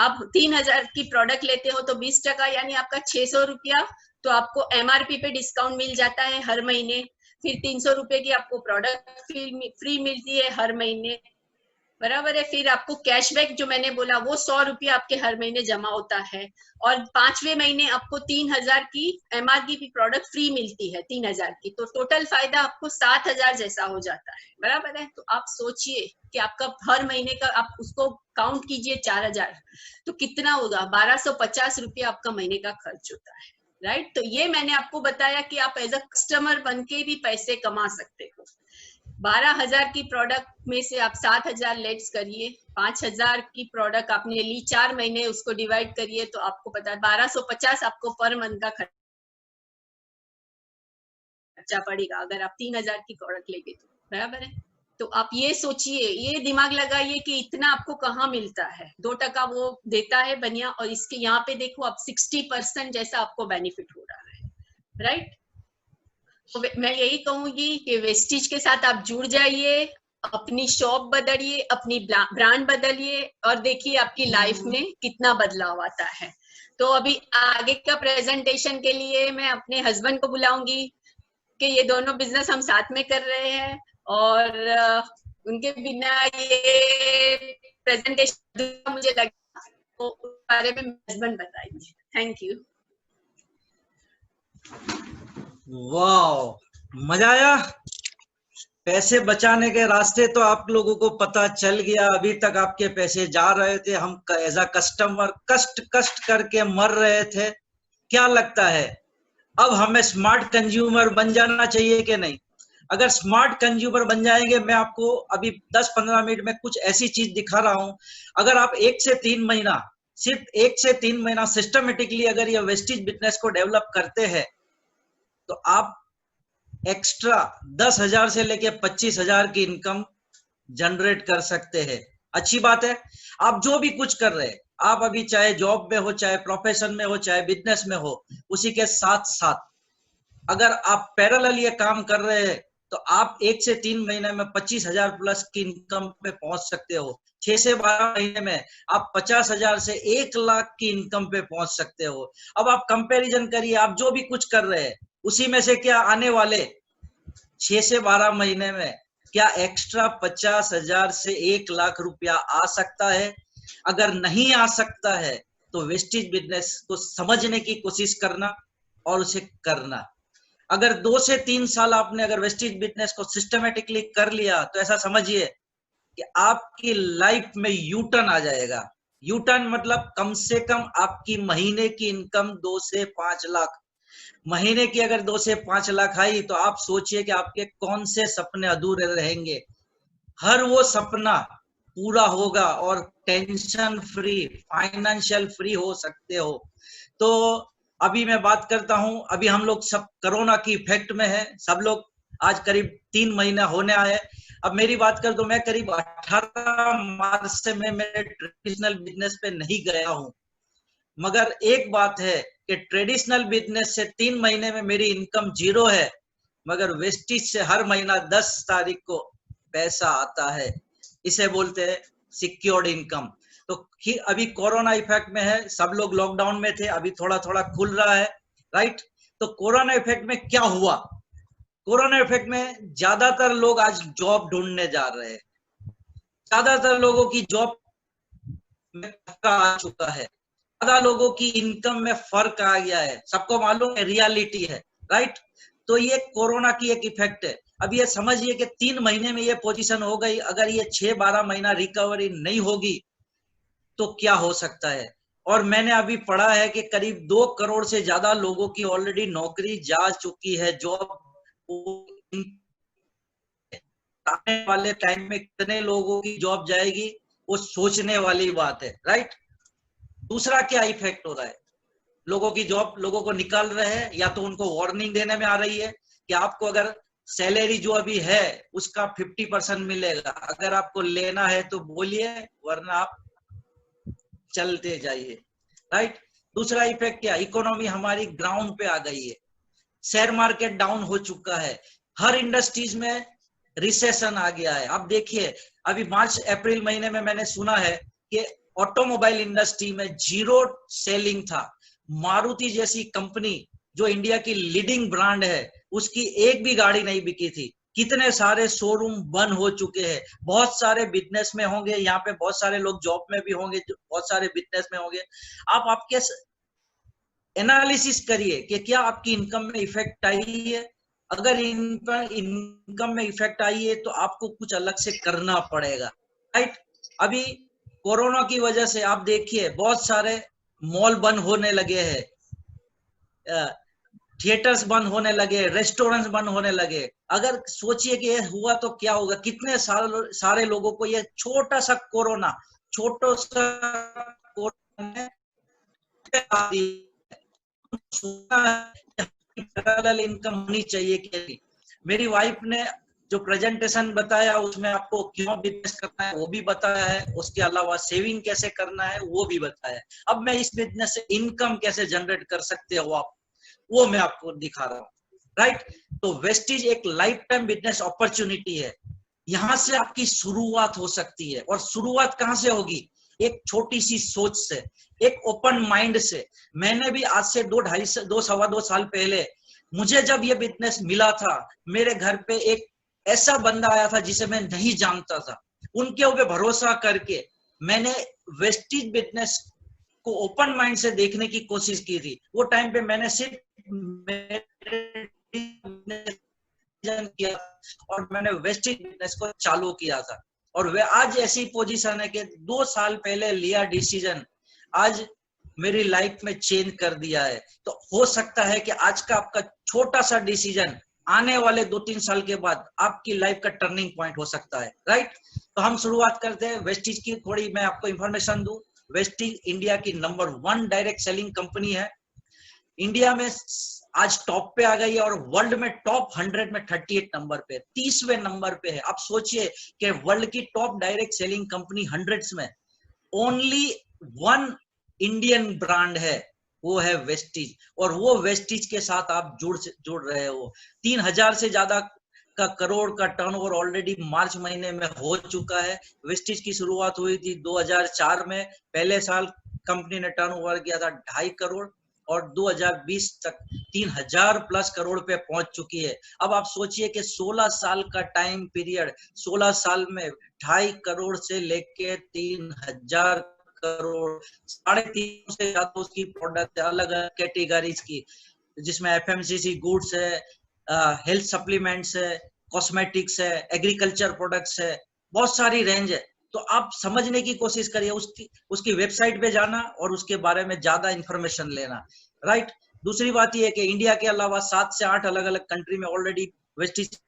आप 3,000 की प्रोडक्ट लेते हो तो 20%, यानी आपका 600 रुपया तो आपको एमआरपी पे डिस्काउंट मिल जाता है हर महीने। फिर 300 रुपए की आपको प्रोडक्ट फ्री मिलती है हर महीने, बराबर है। फिर आपको कैशबैक जो मैंने बोला वो 100 रुपया आपके हर महीने जमा होता है, और 5वें महीने आपको 3,000 की एमआरपी की प्रोडक्ट फ्री मिलती है 3,000 की, तो टोटल फायदा आपको 7,000 जैसा हो जाता है, बराबर है। तो आप सोचिए कि आपका हर महीने का, आप उसको काउंट कीजिए 4,000, तो कितना होगा? 1,250 रुपया आपका महीने का खर्च होता है, राइट। तो ये मैंने आपको बताया कि आप एज अ कस्टमर बन के भी पैसे कमा सकते हो। 12,000 की प्रोडक्ट में से आप 7,000 लेट्स करिए, 5,000 की प्रोडक्ट आपने ली, 4 महीने उसको डिवाइड करिए, तो आपको पता है 1,250 आपको पर मंथ का खर्चा पड़ेगा अगर आप 3,000 की प्रोडक्ट लेंगे तो, बराबर है। तो आप ये सोचिए, ये दिमाग लगाइए कि इतना आपको कहाँ मिलता है। 2% वो देता है बनिया, और इसके यहाँ पे देखो आप 60% जैसा आपको बेनिफिट हो रहा है, राइट। तो मैं यही कहूंगी कि वेस्टिज के साथ आप जुड़ जाइए, अपनी शॉप बदलिए, अपनी ब्रांड बदलिए, और देखिए आपकी लाइफ में कितना बदलाव आता है। तो अभी आगे का प्रेजेंटेशन के लिए मैं अपने हस्बैंड को बुलाऊंगी कि ये दोनों बिजनेस हम साथ में कर रहे हैं, और उनके बिना ये प्रेजेंटेशन मुझे लगा उस बारे में हस्बैंड बताएंगे। Thank you. वाह, मजा आया। पैसे बचाने के रास्ते तो आप लोगों को पता चल गया। अभी तक आपके पैसे जा रहे थे, हम एज अ कस्टमर कष्ट कष्ट करके मर रहे थे। क्या लगता है अब हमें स्मार्ट कंज्यूमर बन जाना चाहिए कि नहीं? अगर स्मार्ट कंज्यूमर बन जाएंगे, मैं आपको अभी 10-15 मिनट में कुछ ऐसी चीज दिखा रहा हूं। अगर आप 1 से 3 महीना, सिर्फ 1 से 3 महीना सिस्टमेटिकली अगर ये वेस्टेज बिजनेस को डेवलप करते हैं तो आप एक्स्ट्रा 10,000 से लेके 25,000 की इनकम जनरेट कर सकते हैं। अच्छी बात है। आप जो भी कुछ कर रहे हैं, आप अभी चाहे जॉब में हो, चाहे प्रोफेशन में हो, चाहे बिजनेस में हो, उसी के साथ साथ अगर आप पैरेलल ये काम कर रहे हैं तो आप 1 से 3 महीने में 25,000 प्लस की इनकम पे पहुंच सकते हो। 6 से 12 महीने में आप 50,000 से 1 लाख की इनकम पे पहुंच सकते हो। अब आप कंपैरिजन करिए, आप जो भी कुछ कर रहे हैं उसी में से क्या आने वाले 6 से 12 महीने में क्या एक्स्ट्रा 50,000 से 1 लाख रुपया आ सकता है? अगर नहीं आ सकता है तो वेस्टेज बिजनेस को समझने की कोशिश करना और उसे करना। अगर 2 से 3 साल आपने अगर वेस्टेज बिजनेस को सिस्टमेटिकली कर लिया तो ऐसा समझिए कि आपकी लाइफ में यू टर्न आ जाएगा। यू टर्न मतलब कम से कम आपकी महीने की इनकम 2 से 5 लाख, महीने की अगर 2 से 5 लाख आई तो आप सोचिए कि आपके कौन से सपने अधूरे रहेंगे। हर वो सपना पूरा होगा और टेंशन फ्री, फाइनेंशियल फ्री हो सकते हो। तो अभी मैं बात करता हूं, अभी हम लोग सब कोरोना की इफेक्ट में है, सब लोग आज करीब 3 महीना होने आए। अब मेरी बात कर तो मैं करीब 18 मार्च से मैं मेरे ट्रेडिशनल बिजनेस पे नहीं गया हूं, मगर एक बात है कि ट्रेडिशनल बिजनेस से 3 महीने में मेरी इनकम 0 है, मगर वेस्टेज से हर महीना 10 तारीख को पैसा आता है। इसे बोलते हैं सिक्योर्ड इनकम। तो अभी कोरोना इफेक्ट में है, सब लोग लॉकडाउन में थे, अभी थोड़ा थोड़ा खुल रहा है, राइट? तो कोरोना इफेक्ट में क्या हुआ? कोरोना इफेक्ट में ज्यादातर लोग आज जॉब ढूंढने जा रहे हैं, ज्यादातर लोगों की जॉब में धक्का आ चुका है, ज्यादा लोगों की इनकम में फर्क आ गया है, सबको मालूम है, रियलिटी है, राइट? तो ये कोरोना की एक इफेक्ट है। अब ये समझिए कि 3 महीने में ये पोजीशन हो गई, अगर ये 6-12 महीना रिकवरी नहीं होगी तो क्या हो सकता है? और मैंने अभी पढ़ा है कि करीब 2 करोड़ से ज्यादा लोगों की ऑलरेडी नौकरी जा चुकी है, जॉब। आने वाले टाइम में कितने लोगों की जॉब जाएगी वो सोचने वाली बात है, राइट? दूसरा क्या इफेक्ट हो रहा है? लोगों की जॉब लोगों को निकाल रहे हैं, या तो उनको वार्निंग देने में आ रही है कि आपको अगर सैलरी जो अभी है उसका 50% मिलेगा, अगर आपको लेना है तो बोलिए वरना आप चलते जाइए, राइट? दूसरा इफेक्ट क्या? इकोनॉमी हमारी ग्राउंड पे आ गई है, शेयर मार्केट डाउन हो चुका है, हर इंडस्ट्रीज में रिसेशन आ गया है। आप देखिए अभी मार्च अप्रैल महीने में मैंने सुना है कि ऑटोमोबाइल इंडस्ट्री में 0 सेलिंग था। मारुति जैसी कंपनी जो इंडिया की लीडिंग ब्रांड है, उसकी एक भी गाड़ी नहीं बिकी थी। कितने सारे शोरूम बंद हो चुके हैं। बहुत सारे बिजनेस में होंगे, यहाँ पे बहुत सारे लोग जॉब में भी होंगे, बहुत सारे बिजनेस में होंगे। आप आपके एनालिसिस करिए कि क्या आपकी इनकम में इफेक्ट आई है। अगर इनकम में इफेक्ट आई है तो आपको कुछ अलग से करना पड़ेगा, राइट? अभी कोरोना की वजह से आप देखिए बहुत सारे मॉल बंद होने लगे हैं, थिएटर्स बंद होने लगे, रेस्टोरेंट्स बंद होने लगे। अगर सोचिए कि ये हुआ तो क्या होगा? कितने सारे लोगों को ये छोटा सा कोरोना इनकम होनी चाहिए कि मेरी वाइफ ने जो प्रेजेंटेशन बताया उसमें आपको क्यों बिजनेस करना है वो भी बताया है, उसके अलावा सेविंग कैसे करना है वो भी बताया है। अब मैं इस बिजनेस से इनकम कैसे जनरेट कर सकते हो आप, वो मैं आपको दिखा रहा हूँ, राइट? तो वेस्टेज एक लाइफ टाइम बिजनेस अपॉर्चुनिटी है। यहां से आपकी शुरुआत हो सकती है, और शुरुआत कहां से होगी? एक छोटी सी सोच से, एक ओपन माइंड से। मैंने भी आज से 2-2.5 साल पहले मुझे जब ये बिजनेस मिला था, मेरे घर पे एक ऐसा बंदा आया था जिसे मैं नहीं जानता था, उनके ऊपर भरोसा करके मैंने वेस्टेज बिजनेस को ओपन माइंड से देखने की कोशिश की थी। वो टाइम पे मैंने सिर्फ किया और मैंने वेस्टेज बिजनेस को चालू किया था, और वे आज ऐसी पोजीशन है कि 2 साल पहले लिया डिसीजन आज मेरी लाइफ में चेंज कर दिया है। तो हो सकता है कि आज का आपका छोटा सा डिसीजन आने वाले 2-3 साल के बाद आपकी लाइफ का टर्निंग पॉइंट हो सकता है, राइट। तो हम शुरुआत करते हैं वेस्टीज की। थोड़ी मैं आपको इंफॉर्मेशन दूं। वेस्टीज इंडिया की नंबर 1 डायरेक्ट सेलिंग कंपनी है। इंडिया में आज टॉप पे आ गई है और वर्ल्ड में टॉप 100 में 38 नंबर पे, 30वें नंबर पे है। आप सोचिए कि वर्ल्ड की टॉप डायरेक्ट सेलिंग कंपनी 100 में ओनली 1 इंडियन ब्रांड है, वो है वेस्टीज। और वो वेस्टीज के साथ आप जुड़ रहे हो। 3000 से ज्यादा का करोड़ का टर्नओवर ऑलरेडी मार्च महीने में हो चुका है। वेस्टीज की शुरुआत हुई थी 2004 में। पहले साल कंपनी ने टर्नओवर किया था 2.5 करोड़ और 2020 तक 3000 प्लस करोड़ पे पहुंच चुकी है। अब आप सोचिए कि 16 साल का टाइम पीरियड, 16 साल में 2.5 करोड़ से लेके 3000 करोड़, 3.5 से ज्यादा उसकी प्रोडक्ट है अलग अलग कैटेगरीज की, जिसमें एफएमसीजी गुड्स है, हेल्थ सप्लीमेंट्स है, कॉस्मेटिक्स है, एग्रीकल्चर प्रोडक्ट्स है, बहुत सारी रेंज है। तो आप समझने की कोशिश करिए, उसकी वेबसाइट पे जाना और उसके बारे में ज्यादा इंफॉर्मेशन लेना, राइट। दूसरी बात यह है कि इंडिया के अलावा 7 से 8 अलग अलग कंट्री में ऑलरेडी वेस्टीज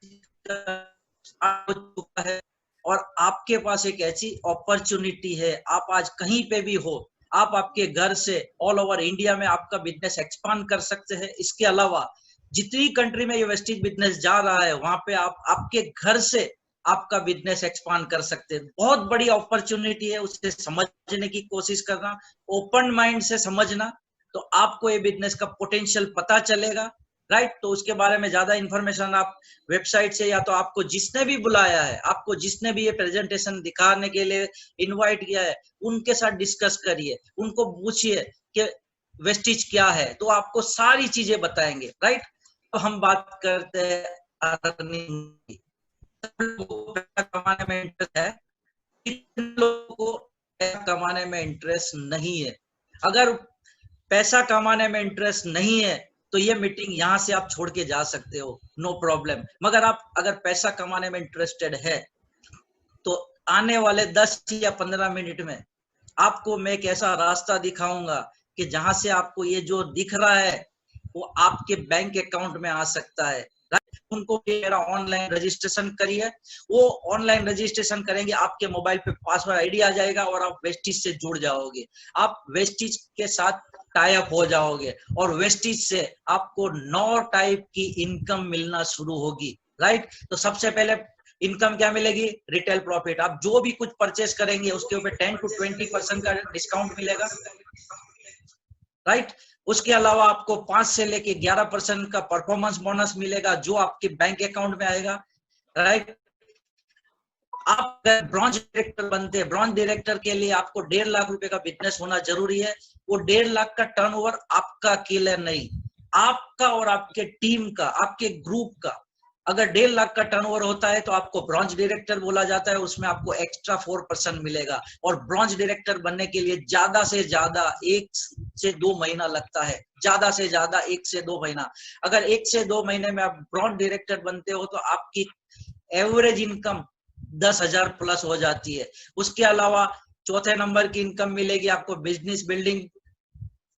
हो चुका है और आपके पास एक ऐसी अपॉर्चुनिटी है, आप आज कहीं पे भी हो, आप आपके घर से ऑल ओवर इंडिया में आपका बिजनेस एक्सपांड कर सकते हैं। इसके अलावा जितनी कंट्री में ये वेस्टीज बिजनेस जा रहा है वहां पे आप आपके घर से आपका बिजनेस एक्सपांड कर सकते हैं। बहुत बड़ी अपॉर्चुनिटी है, उसे समझने की कोशिश करना, ओपन माइंड से समझना, तो आपको ये बिजनेस का पोटेंशियल पता चलेगा, राइट। तो उसके बारे में ज्यादा इंफॉर्मेशन आप वेबसाइट से, या तो आपको जिसने भी बुलाया है, आपको जिसने भी ये प्रेजेंटेशन दिखाने के लिए इनवाइट किया है, उनके साथ डिस्कस करिए, उनको पूछिए कि वेस्टीज क्या है, तो आपको सारी चीजें बताएंगे, राइट। तो हम बात करते हैं अर्निंग की। पैसा कमाने में इंटरेस्ट है, कितने लोगों को पैसा कमाने में इंटरेस्ट नहीं है। अगर पैसा कमाने में इंटरेस्ट नहीं है तो ये मीटिंग यहाँ से आप छोड़ के जा सकते हो, नो प्रॉब्लम। मगर आप अगर पैसा कमाने में इंटरेस्टेड है तो आने वाले 10 या 15 मिनट में आपको मैं एक ऐसा रास्ता दिखाऊंगा कि जहां से आपको ये जो दिख रहा है वो आपके बैंक अकाउंट में आ सकता है। उनको मेरा ऑनलाइन रजिस्ट्रेशन करिए, वो ऑनलाइन रजिस्ट्रेशन करेंगे, आपके मोबाइल पे पासवर्ड आईडी आ जाएगा और आप वेस्टीज से जुड़ जाओगे, आप वेस्टीज के साथ टाई अप हो जाओगे और वेस्टीज से आपको 9 टाइप की इनकम मिलना शुरू होगी, राइट। तो सबसे पहले इनकम क्या मिलेगी? Retail profit. आप जो भी कुछ परचेस करेंगे उसके ऊपर 10 to 20% का डिस्काउंट मिलेगा, राइट। उसके अलावा आपको 5 से लेके 11% का परफॉर्मेंस बोनस मिलेगा जो आपके बैंक अकाउंट में आएगा, राइट। आप अगर ब्रॉन्ज डायरेक्टर बनते हैं, ब्रॉन्ज डायरेक्टर के लिए आपको 1.5 लाख रुपए का बिजनेस होना जरूरी है। वो 1.5 लाख का टर्नओवर आपका अकेला नहीं, आपका और आपके टीम का, आपके ग्रुप का। अगर 1.5 लाख का टर्नओवर होता है तो आपको ब्रॉन्ज डायरेक्टर बोला जाता है, उसमें आपको एक्स्ट्रा 4% मिलेगा। और ब्रॉन्ज डायरेक्टर बनने के लिए ज्यादा से ज्यादा 1 से 2 महीना लगता है, ज्यादा से ज्यादा 1 से 2 महीना। अगर 1 से 2 महीने में आप ब्रॉन्ज डायरेक्टर बनते हो तो आपकी एवरेज इनकम 10,000 प्लस हो जाती है। उसके अलावा चौथे नंबर की इनकम मिलेगी आपको बिजनेस बिल्डिंग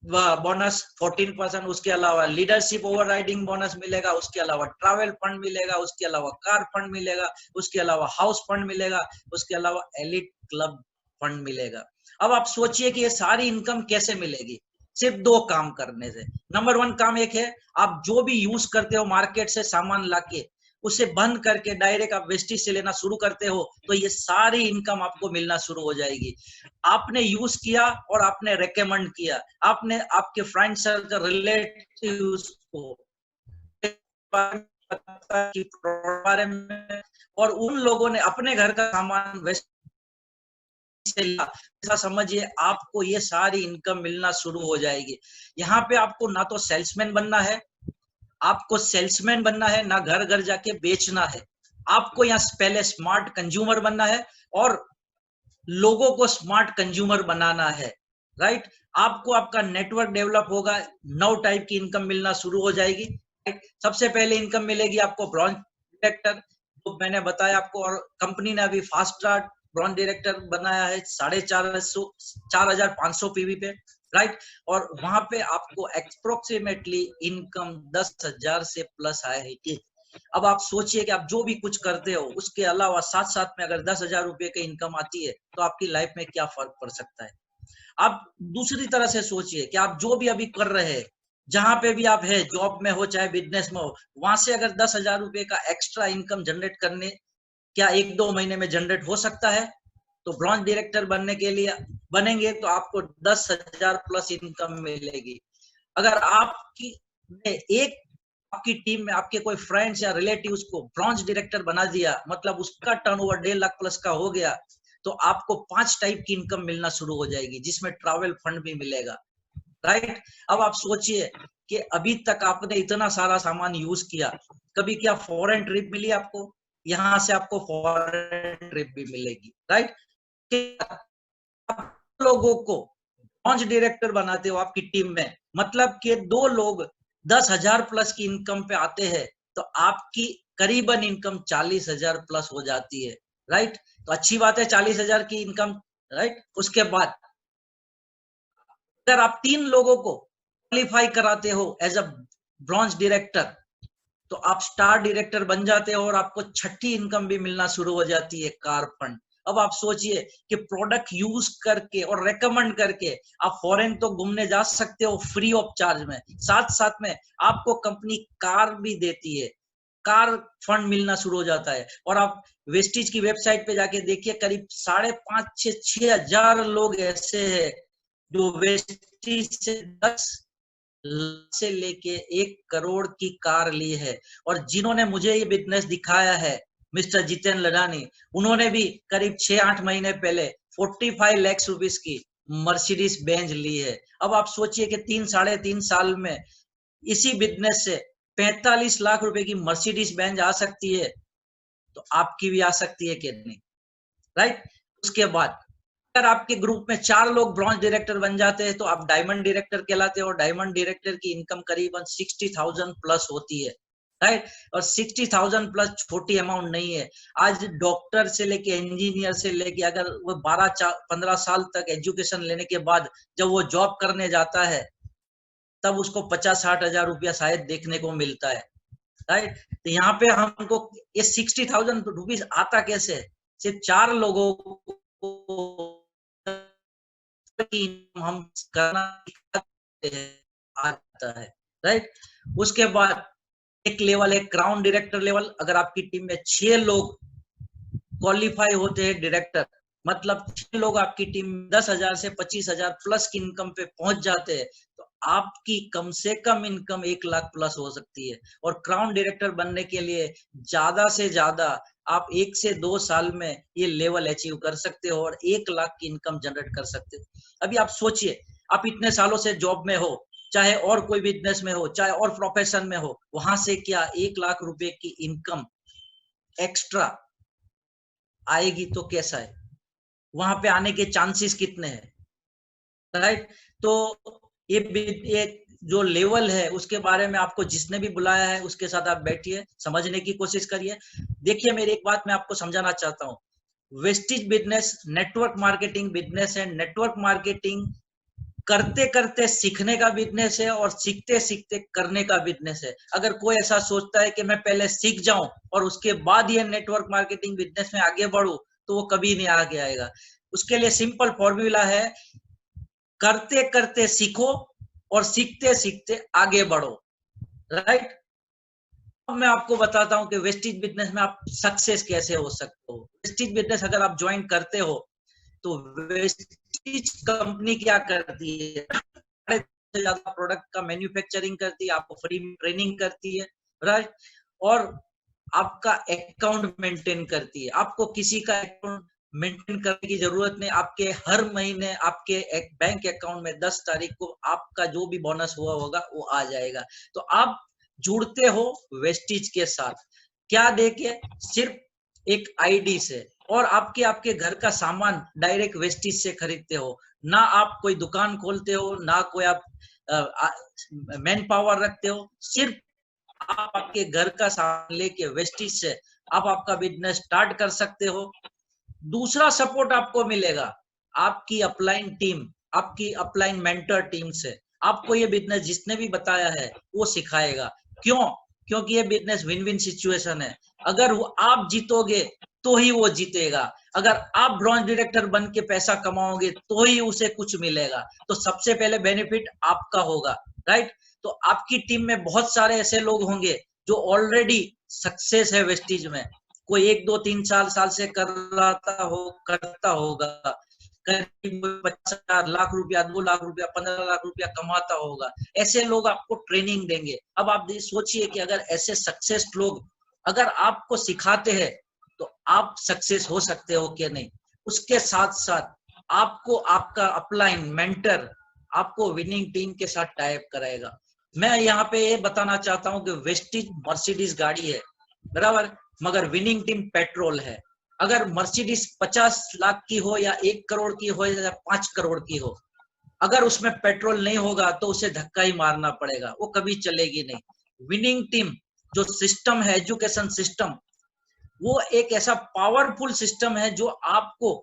बोनस 14%, उसके अलावा लीडरशिप ओवरराइडिंग बोनस मिलेगा, उसके अलावा ट्रैवल फंड मिलेगा, उसके अलावा कार फंड मिलेगा, उसके अलावा हाउस फंड मिलेगा, उसके अलावा एलिट क्लब फंड मिलेगा। अब आप सोचिए कि ये सारी इनकम कैसे मिलेगी? सिर्फ 2 काम करने से। नंबर 1 काम एक है, आप जो भी यूज करते हो मार्केट से सामान लाके उसे बंद करके डायरेक्ट आप वेस्टीज से लेना शुरू करते हो तो ये सारी इनकम आपको मिलना शुरू हो जाएगी। आपने यूज किया और आपने रेकमेंड किया, आपने आपके फ्रेंड सर्कल रिलेटिव्स को बारे में, और उन लोगों ने अपने घर का सामान वेस्टीज से लिया, ऐसा समझिए आपको ये सारी इनकम मिलना शुरू हो जाएगी। यहाँ पे आपको ना तो सेल्समैन बनना है, आपको सेल्समैन बनना है, ना घर घर जाके बेचना है। आपको यहाँ पहले स्मार्ट कंज्यूमर बनना है और लोगों को स्मार्ट कंज्यूमर बनाना है। राइट। आपको आपका नेटवर्क डेवलप होगा, 9 टाइप की इनकम मिलना शुरू हो जाएगी, राइट। सबसे पहले इनकम मिलेगी आपको ब्रॉन्ज डायरेक्टर, जो मैंने बताया आपको, और कंपनी ने अभी फास्ट ट्रैक ब्रॉन्ज डायरेक्टर बनाया है 4,500 पीवी पे, राइट। और वहां पे आपको अप्रोक्सीमेटली इनकम 10,000 से प्लस आएगी। अब आप सोचिए कि आप जो भी कुछ करते हो उसके अलावा साथ साथ में अगर 10,000 रुपए की इनकम आती है तो आपकी लाइफ में क्या फर्क पड़ सकता है। आप दूसरी तरह से सोचिए कि आप जो भी अभी कर रहे हैं, जहां पे भी आप है, जॉब में हो चाहे बिजनेस में हो, वहां से अगर 10,000 रुपए का एक्स्ट्रा इनकम जनरेट करने क्या 1-2 महीने में जनरेट हो सकता है। तो ब्रॉन्ज डायरेक्टर बनने के लिए बनेंगे तो आपको 10,000 प्लस इनकम मिलेगी। अगर आपकी एक आपकी टीम में आपके कोई फ्रेंड्स या रिलेटिव्स को ब्रॉन्ज डायरेक्टर बना दिया, मतलब उसका टर्नओवर 1.5 लाख प्लस का हो गया, तो आपको 5 टाइप की इनकम मिलना शुरू हो जाएगी, जिसमें ट्रैवल फंड भी मिलेगा, राइट। अब आप सोचिए कि अभी तक आपने इतना सारा सामान यूज किया, कभी क्या फॉरेन ट्रिप मिली आपको? यहां से आपको फॉरेन ट्रिप भी मिलेगी, राइट। लोगों को ब्रॉन्ज डायरेक्टर बनाते हो आपकी टीम में, मतलब कि 2 लोग 10,000 प्लस की इनकम पे आते हैं, तो आपकी करीबन इनकम 40,000 प्लस हो जाती है, राइट। तो अच्छी बात है 40,000 की इनकम, राइट। उसके बाद अगर आप 3 लोगों को क्वालिफाई कराते हो एज अ ब्रॉन्ज डायरेक्टर, तो आप स्टार डायरेक्टर बन जाते हो और आपको छठी इनकम भी मिलना शुरू हो जाती है, कार फंड। अब आप सोचिए कि प्रोडक्ट यूज करके और रेकमेंड करके आप फॉरेन तो घूमने जा सकते हो फ्री ऑफ चार्ज में, साथ साथ में आपको कंपनी कार भी देती है, कार फंड मिलना शुरू हो जाता है। और आप वेस्टिज की वेबसाइट पे जाके देखिए, करीब 5,500-6,000 लोग ऐसे हैं जो वेस्टिज से 10 से लेके 1 करोड़ की कार ली है। और जिन्होंने मुझे ये बिजनेस दिखाया है, मिस्टर जितेन लडानी, उन्होंने भी करीब 6-8 महीने पहले 45 लाख रुपीस की मर्सिडीज बेंज ली है। अब आप सोचिए कि 3-3.5 साल में इसी बिजनेस से 45 लाख रुपए की मर्सिडीज बेंज आ सकती है, तो आपकी भी आ सकती है कि नहीं, राइट। उसके बाद अगर आपके ग्रुप में 4 लोग ब्रॉन्ज डायरेक्टर बन जाते हैं तो आप डायमंड डायरेक्टर कहलाते हो, और डायमंड डायरेक्टर की इनकम करीबन 60,000 प्लस होती है, राइट। और 60,000 प्लस छोटी अमाउंट नहीं है। आज डॉक्टर से लेके इंजीनियर से लेके अगर वो 12-15 साल तक एजुकेशन लेने के बाद जब वो जॉब करने जाता है, तब उसको 50-60 हजार रुपया शायद देखने को मिलता है, राइट। तो यहाँ पे हमको ये 60,000 रुपीज आता कैसे? सिर्फ 4 लोगों को हम करना आता है, राइट। उसके बाद एक लेवल है क्राउन डायरेक्टर लेवल। अगर आपकी टीम में 6 लोग क्वालिफाई होते हैं डायरेक्टर, मतलब 6 लोग आपकी टीम 10,000 से 25,000 प्लस की इनकम पे पहुंच जाते हैं, तो आपकी कम से कम इनकम 1 लाख प्लस हो सकती है। और क्राउन डायरेक्टर बनने के लिए ज्यादा से ज्यादा आप 1 से 2 साल में ये लेवल अचीव कर सकते हो और 1 लाख की इनकम जनरेट कर सकते हो। अभी आप सोचिए, आप इतने सालों से जॉब में हो, चाहे और कोई बिजनेस में हो, चाहे और प्रोफेशन में हो, वहां से क्या 1 लाख रुपए की इनकम एक्स्ट्रा आएगी तो कैसा है? वहां पे आने के चांसेस कितने हैं, राइट। तो ये जो लेवल है उसके बारे में आपको जिसने भी बुलाया है उसके साथ आप बैठिए, समझने की कोशिश करिए। देखिए, मेरी एक बात मैं आपको समझाना चाहता हूँ, Vestige business network marketing business है। नेटवर्क मार्केटिंग करते करते सीखने का बिजनेस है और सीखते सीखते करने का बिजनेस है। अगर कोई ऐसा सोचता है कि मैं पहले सीख जाऊं और उसके बाद ये नेटवर्क मार्केटिंग बिजनेस में आगे बढ़ूं, तो वो कभी नहीं आगे आएगा। उसके लिए सिंपल फॉर्मूला है, करते करते सीखो और सीखते सीखते आगे बढ़ो, राइट। अब मैं आपको बताता हूं कि वेस्टिज बिजनेस में आप सक्सेस कैसे हो सकते हो। वेस्टिज बिजनेस अगर आप ज्वाइन करते हो तो वेस्टिज कंपनी क्या करती है, ज्यादा प्रोडक्ट का मैन्युफैक्चरिंग करती है, आपको फ्री ट्रेनिंग करती है, राइट। और आपका अकाउंट मेंटेन करती है। आपको किसी का अकाउंट मेंटेन करने की जरूरत नहीं। आपके हर महीने आपके एक बैंक अकाउंट में 10 तारीख को आपका जो भी बोनस हुआ होगा वो आ जाएगा। तो आप जुड़ते हो वेस्टिज के साथ, क्या देके? सिर्फ एक आईडी से। और आपके घर का सामान डायरेक्ट वेस्टेज से खरीदते हो, ना आप कोई दुकान खोलते हो, ना कोई आप मैन पावर रखते हो, सिर्फ आप आपके घर का सामान लेके वेस्टेज से आप आपका बिजनेस स्टार्ट कर सकते हो। दूसरा सपोर्ट आपको मिलेगा आपकी अपलाइन टीम, आपकी अपलाइन मेंटर टीम से। आपको ये बिजनेस जिसने भी बताया है वो सिखाएगा। क्यों? क्योंकि ये बिजनेस विन विन सिचुएशन है। अगर वो आप जीतोगे तो ही वो जीतेगा, अगर आप ब्रॉन्ज डायरेक्टर बन के पैसा कमाओगे तो ही उसे कुछ मिलेगा। तो सबसे पहले बेनिफिट आपका होगा, राइट? तो आपकी टीम में बहुत सारे ऐसे लोग होंगे जो ऑलरेडी सक्सेस है वेस्टेज में, कोई 1 2 3 साल से करता होगा, करीब 50 लाख रुपया, 2 लाख रुपया, 15 लाख रुपया कमाता होगा। ऐसे लोग आपको ट्रेनिंग देंगे। अब आप सोचिए कि अगर ऐसे सक्सेस लोग अगर आपको सिखाते हैं तो आप सक्सेस हो सकते हो कि नहीं। उसके साथ साथ आपको आपका अपलाइन मेंटर आपको विनिंग टीम के साथ टाइप कराएगा। मैं यहाँ पे ये बताना चाहता हूँ कि वेस्टेज मर्सिडीज गाड़ी है, बराबर, मगर विनिंग टीम पेट्रोल है। अगर मर्सिडीज 50 लाख की हो या 1 करोड़ की हो या 5 करोड़ की हो, अगर उसमें पेट्रोल नहीं होगा तो उसे धक्का ही मारना पड़ेगा, वो कभी चलेगी नहीं। विनिंग टीम जो सिस्टम है, एजुकेशन सिस्टम, वो एक ऐसा पावरफुल सिस्टम है जो आपको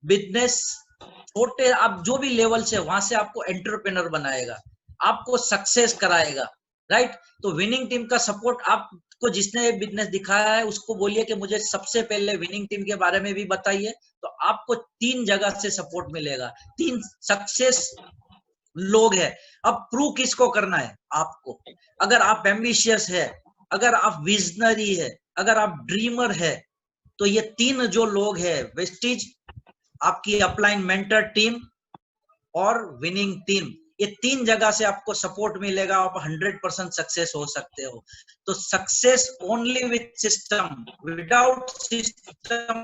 बिजनेस छोटे, आप जो भी लेवल से, वहां से आपको एंटरप्रेन्योर बनाएगा, आपको सक्सेस कराएगा, राइट? तो विनिंग टीम का सपोर्ट आपको जिसने बिजनेस दिखाया है उसको बोलिए कि मुझे सबसे पहले विनिंग टीम के बारे में भी बताइए। तो आपको 3 जगह से सपोर्ट मिलेगा, 3 सक्सेस लोग हैं। अब प्रूव किसको करना है आपको? अगर आप एम्बिशियस है, अगर आप विजनरी है, अगर आप ड्रीमर है, तो ये 3 जो लोग हैं, वेस्टेज, आपकी अपलाइन मेंटर टीम और विनिंग टीम, ये 3 जगह से आपको सपोर्ट मिलेगा। आप 100% सक्सेस हो सकते हो। तो success only with system, without system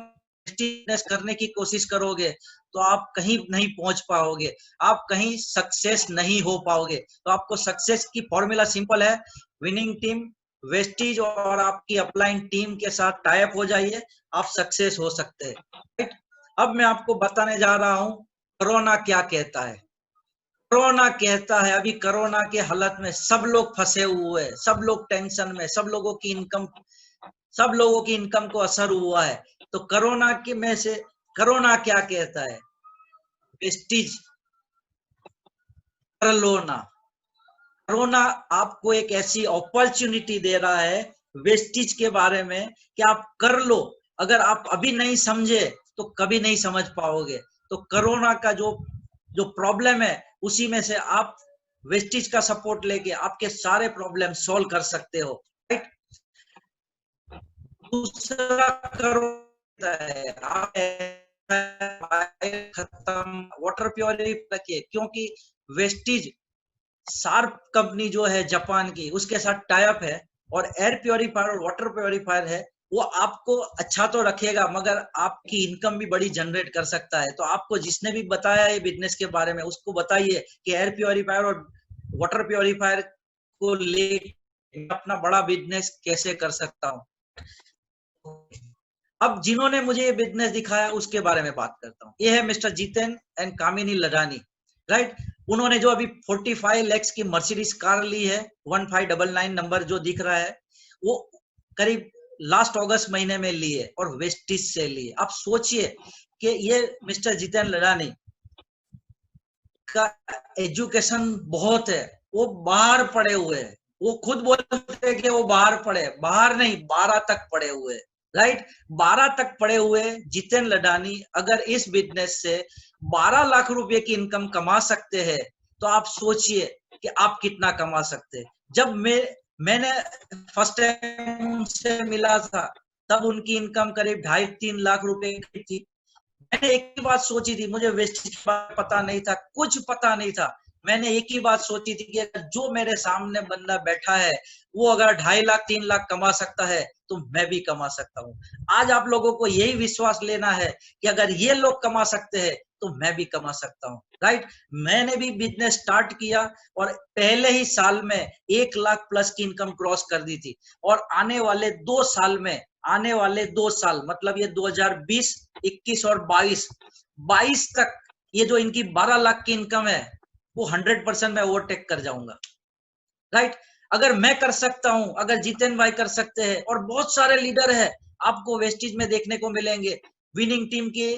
business करने की कोशिश करोगे तो आप कहीं नहीं पहुंच पाओगे, आप कहीं सक्सेस नहीं हो पाओगे। तो आपको सक्सेस की फॉर्मूला सिंपल है, विनिंग टीम, वेस्टेज और आपकी अपलाइन टीम के साथ टाई अप हो जाइए, आप सक्सेस हो सकते हैं। अब मैं आपको बताने जा रहा हूं कोरोना क्या कहता है। कोरोना कहता है, अभी कोरोना के हालत में सब लोग फंसे हुए हैं, सब लोग टेंशन में, सब लोगों की इनकम को असर हुआ है। तो कोरोना के में से कोरोना क्या कहता है? वेस्टेज कर लो ना। कोरोना आपको एक ऐसी अपॉर्चुनिटी दे रहा है वेस्टेज के बारे में कि आप कर लो। अगर आप अभी नहीं समझे तो कभी नहीं समझ पाओगे। तो कोरोना का जो प्रॉब्लम है उसी में से आप वेस्टेज का सपोर्ट लेके आपके सारे प्रॉब्लम सॉल्व कर सकते हो, राइट? दूसरा कोरोना है, आप खत्म, वाटर प्योरिफायर रखिए, क्योंकि वेस्टेज शार्प कंपनी जो है जापान की, उसके साथ टाई अप है, और एयर प्योरीफायर और वाटर प्योरीफायर है। वो आपको अच्छा तो रखेगा मगर आपकी इनकम भी बड़ी जनरेट कर सकता है। तो आपको जिसने भी बताया है बिजनेस के बारे में उसको बताइए कि एयर प्योरीफायर और वाटर प्योरीफायर को ले अपना बड़ा बिजनेस कैसे कर सकता हूँ। अब जिन्होंने मुझे ये बिजनेस दिखाया उसके बारे में बात करता हूँ। ये है mister Jiten and Kamini Ladani, right? उन्होंने जो अभी 45 लाख की मर्सिडीज कार ली है, 1599 नंबर जो दिख रहा है, वो करीब लास्ट अगस्त महीने में ली है और वेस्टेज से ली है। आप सोचिए कि ये मिस्टर जितेन लडानी का एजुकेशन बहुत है, वो बाहर पढ़े हुए हैं। वो खुद बोलते हैं कि वो बाहर पढ़े, बाहर नहीं 12 तक पढ़े हुए, राइट? 12 तक पढ़े हुए जितेन लडानी अगर इस बिजनेस से 12 लाख रुपए की इनकम कमा सकते हैं तो आप सोचिए कि आप कितना कमा सकते हैं। जब मैंने फर्स्ट टाइम उनसे मिला था तब उनकी इनकम करीब 2.5-3 लाख रुपए की थी। मैंने एक ही बात सोची थी, मुझे वेस्टेज के बारे में पता नहीं था, कुछ पता नहीं था। मैंने एक ही बात सोची थी कि जो मेरे सामने बंदा बैठा है वो अगर 2.5 लाख 3 लाख कमा सकता है तो मैं भी कमा सकता हूँ। आज आप लोगों को यही विश्वास लेना है कि अगर ये लोग कमा सकते हैं तो मैं भी कमा सकता हूँ, राइट? मैंने भी बिजनेस स्टार्ट किया और पहले ही साल में 1 लाख प्लस की इनकम क्रॉस कर दी थी, और आने वाले 2 साल में आने वाले 2 साल, मतलब ये 2020, 21 और 22 तक ये जो इनकी 12 लाख की इनकम है वो 100% मैं ओवरटेक कर जाऊंगा, राइट। अगर मैं कर सकता हूं, अगर जितेंद्र भाई कर सकते हैं, और बहुत सारे लीडर है आपको वेस्टिज में देखने को मिलेंगे। विनिंग टीम के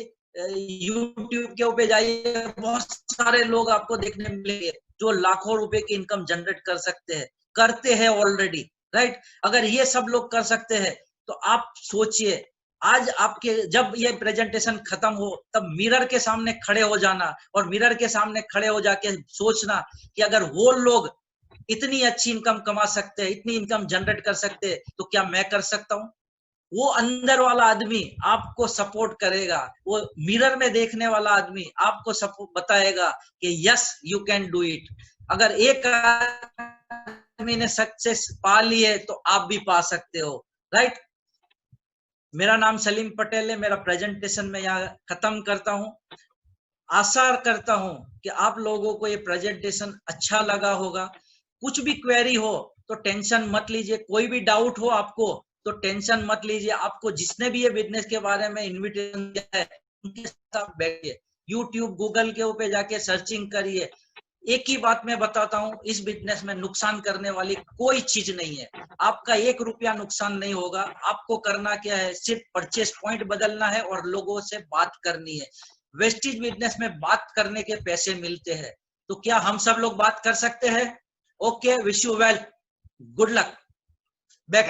यूट्यूब के ऊपर जाइए, बहुत सारे लोग आपको देखने मिलेंगे जो लाखों रुपए की इनकम जनरेट कर सकते हैं, करते हैं ऑलरेडी, राइट। अगर ये सब लोग कर सकते हैं तो आप सोचिए, आज आपके जब ये प्रेजेंटेशन खत्म हो तब मिरर के सामने खड़े हो जाना, और मिरर के सामने खड़े हो जाके सोचना कि अगर वो लोग इतनी अच्छी इनकम कमा सकते हैं, इतनी इनकम जनरेट कर सकते हैं, तो क्या मैं कर सकता हूं। वो अंदर वाला आदमी आपको सपोर्ट करेगा, वो मिरर में देखने वाला आदमी आपको सपोर्ट बताएगा कि yes you can do it. अगर एक आदमी ने सक्सेस पा ली है तो आप भी पा सकते हो, राइट। मेरा नाम सलीम पटेल है, मेरा प्रेजेंटेशन में यहाँ खत्म करता हूँ। आशा करता हूं कि आप लोगों को ये प्रेजेंटेशन अच्छा लगा होगा। कुछ भी क्वेरी हो तो टेंशन मत लीजिए, कोई भी डाउट हो आपको तो टेंशन मत लीजिए। आपको जिसने भी ये बिजनेस के बारे में इन्विटेशन दिया है उनके साथ बैठिए, यूट्यूब गूगल के ऊपर जाके सर्चिंग करिए। एक ही बात मैं बताता हूं, इस बिजनेस में नुकसान करने वाली कोई चीज नहीं है। आपका 1 रुपया नुकसान नहीं होगा। आपको करना क्या है, सिर्फ परचेस पॉइंट बदलना है और लोगों से बात करनी है। वेस्टिज बिजनेस में बात करने के पैसे मिलते हैं, तो क्या हम सब लोग बात कर सकते हैं? Okay, wish you well, good luck.